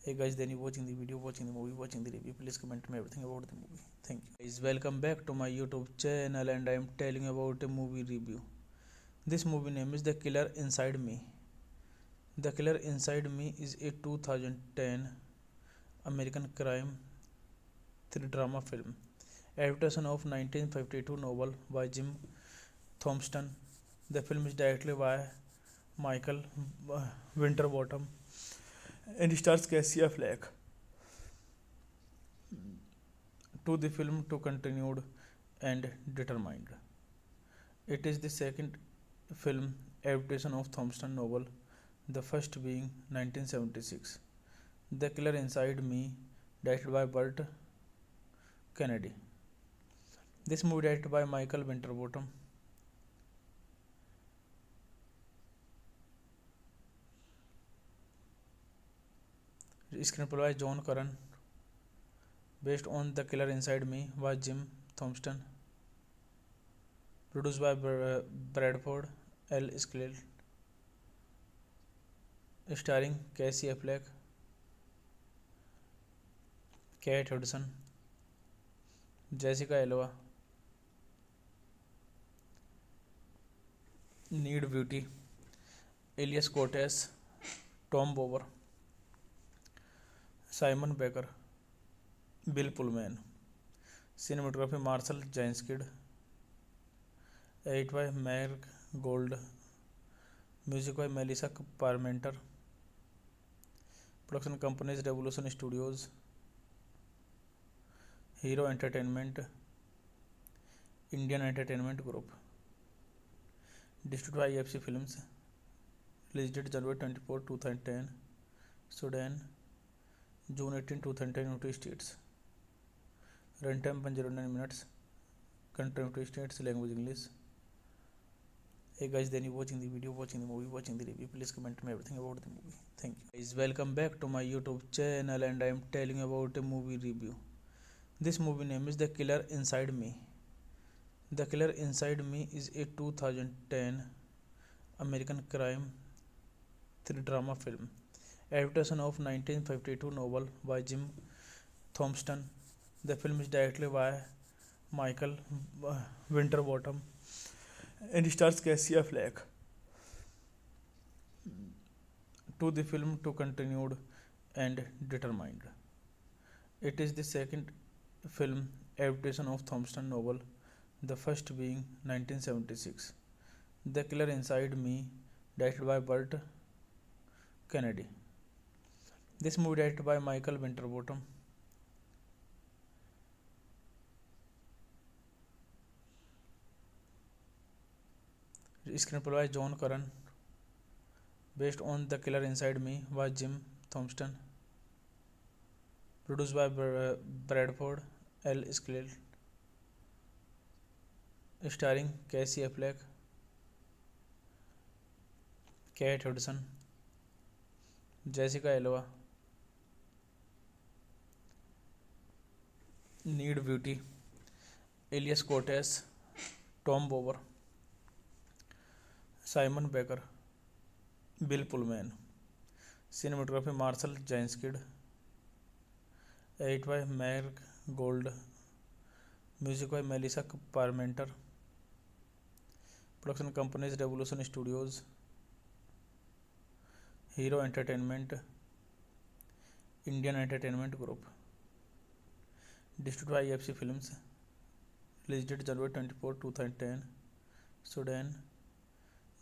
Hey guys, then you watching the video, watching the movie, watching the review. Please comment me everything about the movie. Thank you. Guys, welcome back to my YouTube channel, and I am telling you about a movie review. This movie name is The Killer Inside Me. The Killer Inside Me is a 2010 American crime drama film, adaptation of 1952 novel by Jim Thompson. The film is directed by Michael Winterbottom and stars Casey Affleck. To the film to continued and determined. It is the second film adaptation of Thompson novel, the first being 1976. The Killer Inside Me, directed by Burt Kennedy. This movie directed by Michael Winterbottom. Screenplay by John Curran. Based on The Killer Inside Me by Jim Thompson. Produced by Bradford L. Skleal. Starring Casey Affleck, Kate Hudson, Jessica Alba, Need Beauty, Elias Cortez, Tom Bower, Simon Baker, Bill Pullman. Cinematography Marcel Janskid. Edit by Mark Gold. Music by Melissa Parmenter. Production companies Revolution Studios, Hero Entertainment, Indian Entertainment Group. Distributed by EFC Films. Released date January 24, 2010. Sudan, June 18, 2010, United States. Runtime 109 minutes. Country United States. Language English. Hey guys, then you watching the video, watching the movie, watching the review. Please comment me everything about the movie. Thank you. Guys, welcome back to my YouTube channel, and I am telling you about a movie review. This movie name is The Killer Inside Me. The Killer Inside Me is a 2010 American crime drama film, adaptation of 1952 novel by Jim Thompson. The film is directed by Michael Winterbottom and stars Casey Affleck. to the film to continued and determined. It is the second film adaptation of Thompson novel, the first being 1976. The Killer Inside Me, directed by Burt Kennedy. This movie directed by Michael Winterbottom. Screenplay by John Curran. Based on The Killer Inside Me by Jim Thompson. Produced by Bradford L. Skleal. Starring Casey Affleck, Kate Hudson, Jessica Alba, Need Beauty, Elias Cortez, Tom Bower, Simon Baker, Bill Pullman. Cinematography Marcel Janskid. Edit by Mark Gold. Music by Melissa Parmenter. Production companies Revolution Studios, Hero Entertainment, Indian Entertainment Group. Distributed by EFC Films. Release date January 24, 2010. Sudan,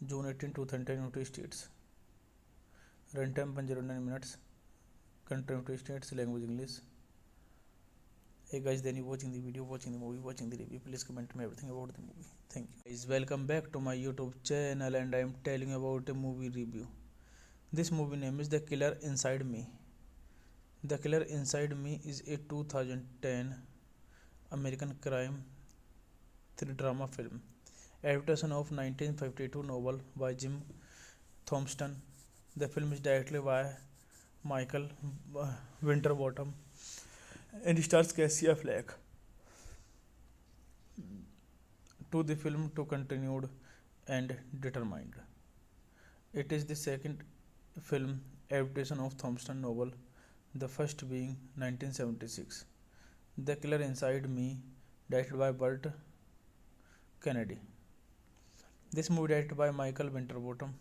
June 18, 2010. United States. Runtime 109 minutes. Country United States. Language English. Hey guys, then you watching the video, watching the movie, watching the review, please comment me everything about the movie. Thank you guys. Welcome back to my YouTube channel, and I am telling you about a movie review. This movie name is The Killer Inside Me. The Killer Inside Me is a 2010 American crime thriller drama film, adaptation of 1952 novel by Jim Thompson. The film is directed by Michael Winterbottom and stars Casey Affleck. To the film to continued and determined. It is the second film adaptation of Thompson novel, the first being 1976. The Killer Inside Me, directed by Burt Kennedy. This movie directed by Michael Winterbottom.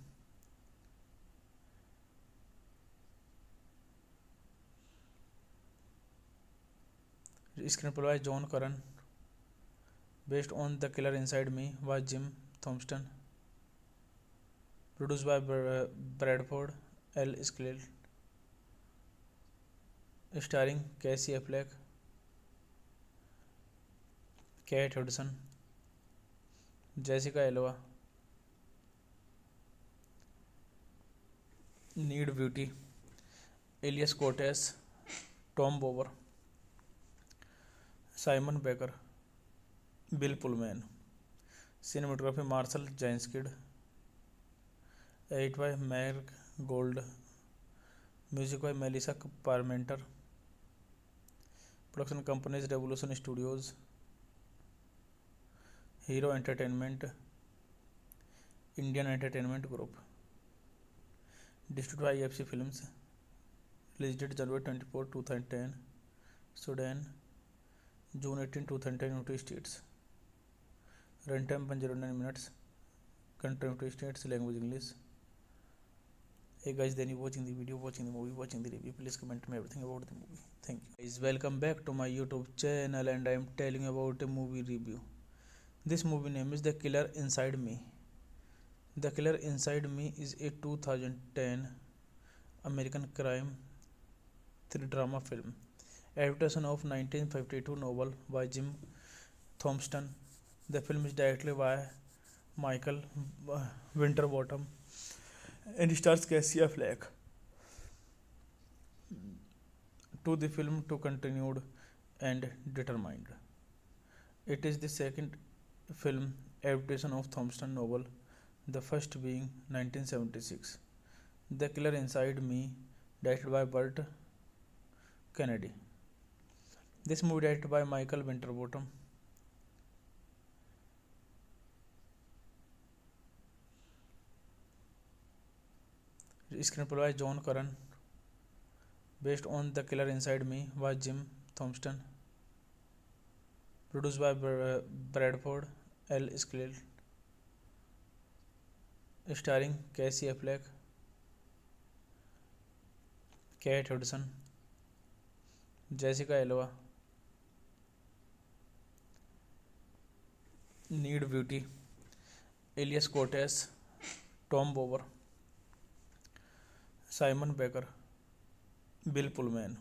Screenplay by John Curran. Based on The Killer Inside Me by Jim Thompson. Produced by Bradford L. Skleal. Starring Casey Affleck, Kate Hudson, Jessica Alba, Need Beauty, Elias Cortez, Tom Bower, Simon Baker, Bill Pullman. Cinematography Marcel Janskid. Edit by Mark Gold. Music by Melissa Parmenter. Production companies Revolution Studios, Hero Entertainment, Indian Entertainment Group. Distributed by EFC Films. Release date January 24, 2010. Sudan, June 18, 2010. United States. Runtime 109 minutes. Country United States. Language English. Hey guys, then you watching the video, watching the movie, watching the review, please comment me everything about the movie. Thank you guys. Welcome back to my YouTube channel, and I am telling you about a movie review. This movie name is The Killer Inside Me. The Killer Inside Me is a 2010 American crime thriller drama film, adaptation of 1952 novel by Jim Thompson. The film is directed by Michael Winterbottom and stars Casey Affleck. To the film to continued and determined. It is the second film adaptation of Thompson novel, the first being 1976. The Killer Inside Me, directed by Burt Kennedy. This movie directed by Michael Winterbottom. Screenplay by John Curran. Based on The Killer Inside Me by Jim Thompson. Produced by Bradford L. Skleal. Starring Casey Affleck, Kate Hudson, Jessica Alba, Ned Beatty, Elias Koteas, Tom Bower, Simon Baker, Bill Pullman,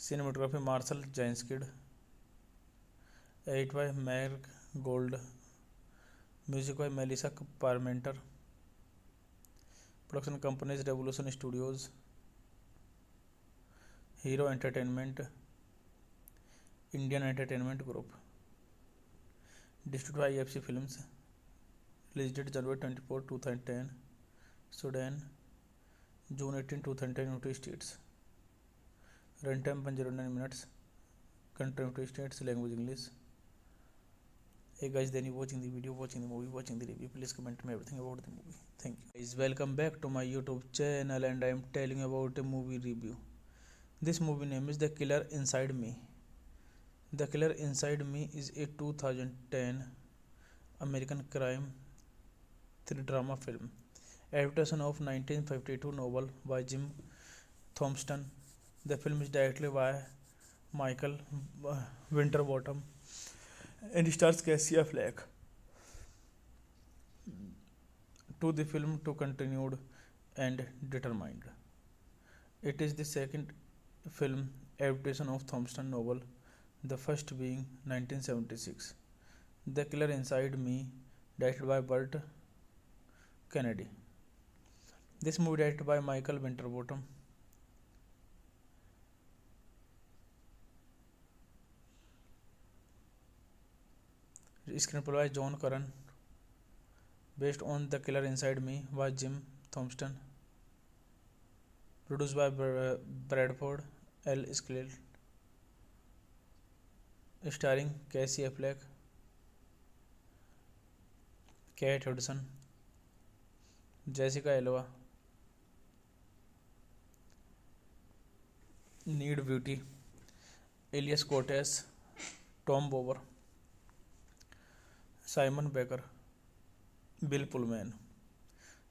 cinematography Marcel जैंसकिड, edit by Mac Gold, music by Melissa Parmenter, production companies Revolution Studios, Hero Entertainment, Indian Entertainment Group, distributed by FC Films, release date January 24, 2010, Sudan, June 18, 2010, United States. Runtime 109 minutes. Country United States. Language English. Hey guys, then you watching the video, watching the movie, watching the review. Please comment me everything about the movie. Thank you. Guys, welcome back to my YouTube channel, and I am telling you about a movie review. This movie name is The Killer Inside Me. The Killer Inside Me is a 2010 American crime thriller drama film. Adaptation of 1952 novel by Jim Thompson. The film is directed by Michael Winterbottom and stars Casey Affleck. To the film to continued and determined. It is the second film adaptation of Thompson novel, the first being 1976. The Killer Inside Me, directed by Burt Kennedy. This movie directed by Michael Winterbottom. Screenplay by John Curran. Based on The Killer Inside Me by Jim Thompson. Produced by Bradford L. Skleal. Starring Casey Affleck, Kate Hudson, Jessica Alba, Ned Beatty, Elias Koteas, Tom Bower, Simon Baker, Bill Pullman,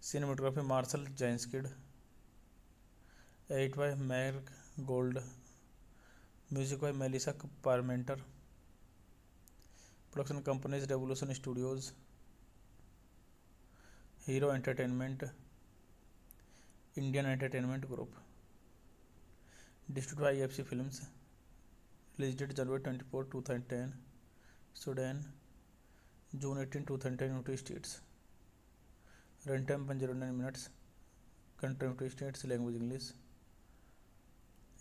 cinematography Marcel जैंसकिड, edit by Mac Gold, music by Melissa Parmenter, production companies Revolution Studios, Hero Entertainment, Indian Entertainment Group, distributed by FC Films, release date January 24, 2010, Sudan, June 18, 2010, United States. Runtime 109 minutes. Country United States. Language English.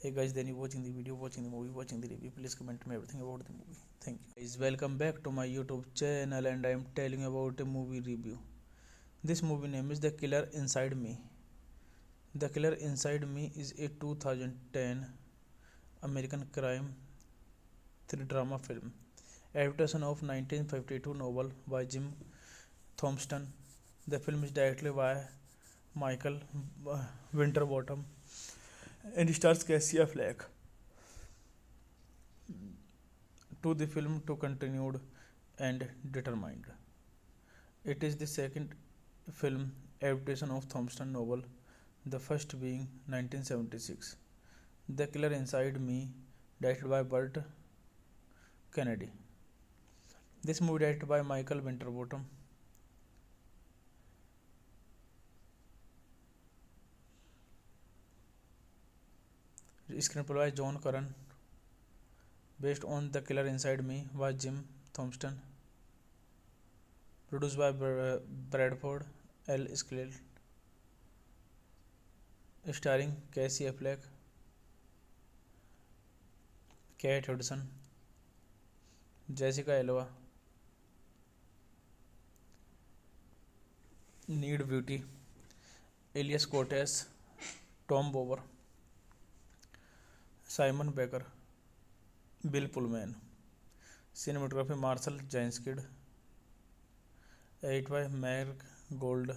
Hey guys, then you watching the video, watching the movie, watching the review. Please comment me everything about the movie. Thank you. Guys, welcome back to my YouTube channel, and I am telling you about a movie review. This movie name is The Killer Inside Me. The Killer Inside Me is a 2010 American crime thriller drama film. Adaptation of 1952 novel by Jim Thompson. The film is directed by Michael Winterbottom and stars Casey Affleck. To the film to continued and determined. It is the second film adaptation of Thompson novel, the first being 1976. The Killer Inside Me, directed by Burt Kennedy. This movie directed by Michael Winterbottom. Screenplay by John Curran. Based on The Killer Inside Me by Jim Thompson. Produced by Bradford L. Skleal. Starring Casey Affleck, Kate Hudson, Jessica Alba, Ned Beatty, Elias Koteas, Tom Bower, Simon Baker, Bill Pullman, cinematography Marcel जैंसकिड, edit by Mac Gold,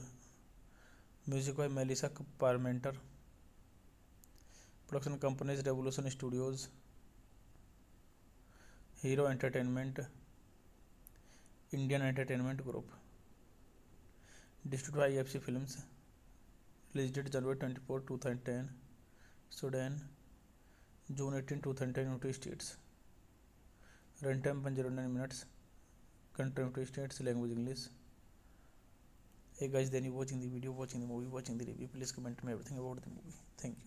music by Melissa Parmenter, production companies Revolution Studios, Hero Entertainment, Indian Entertainment Group, distributed by FC Films, release date January 24, 2010, Sudan, June 18, 2010, United States. Runtime 109 minutes. Country United States. Language English. Hey guys, then you watching the video, watching the movie, watching the review. Please comment me everything about the movie. Thank you.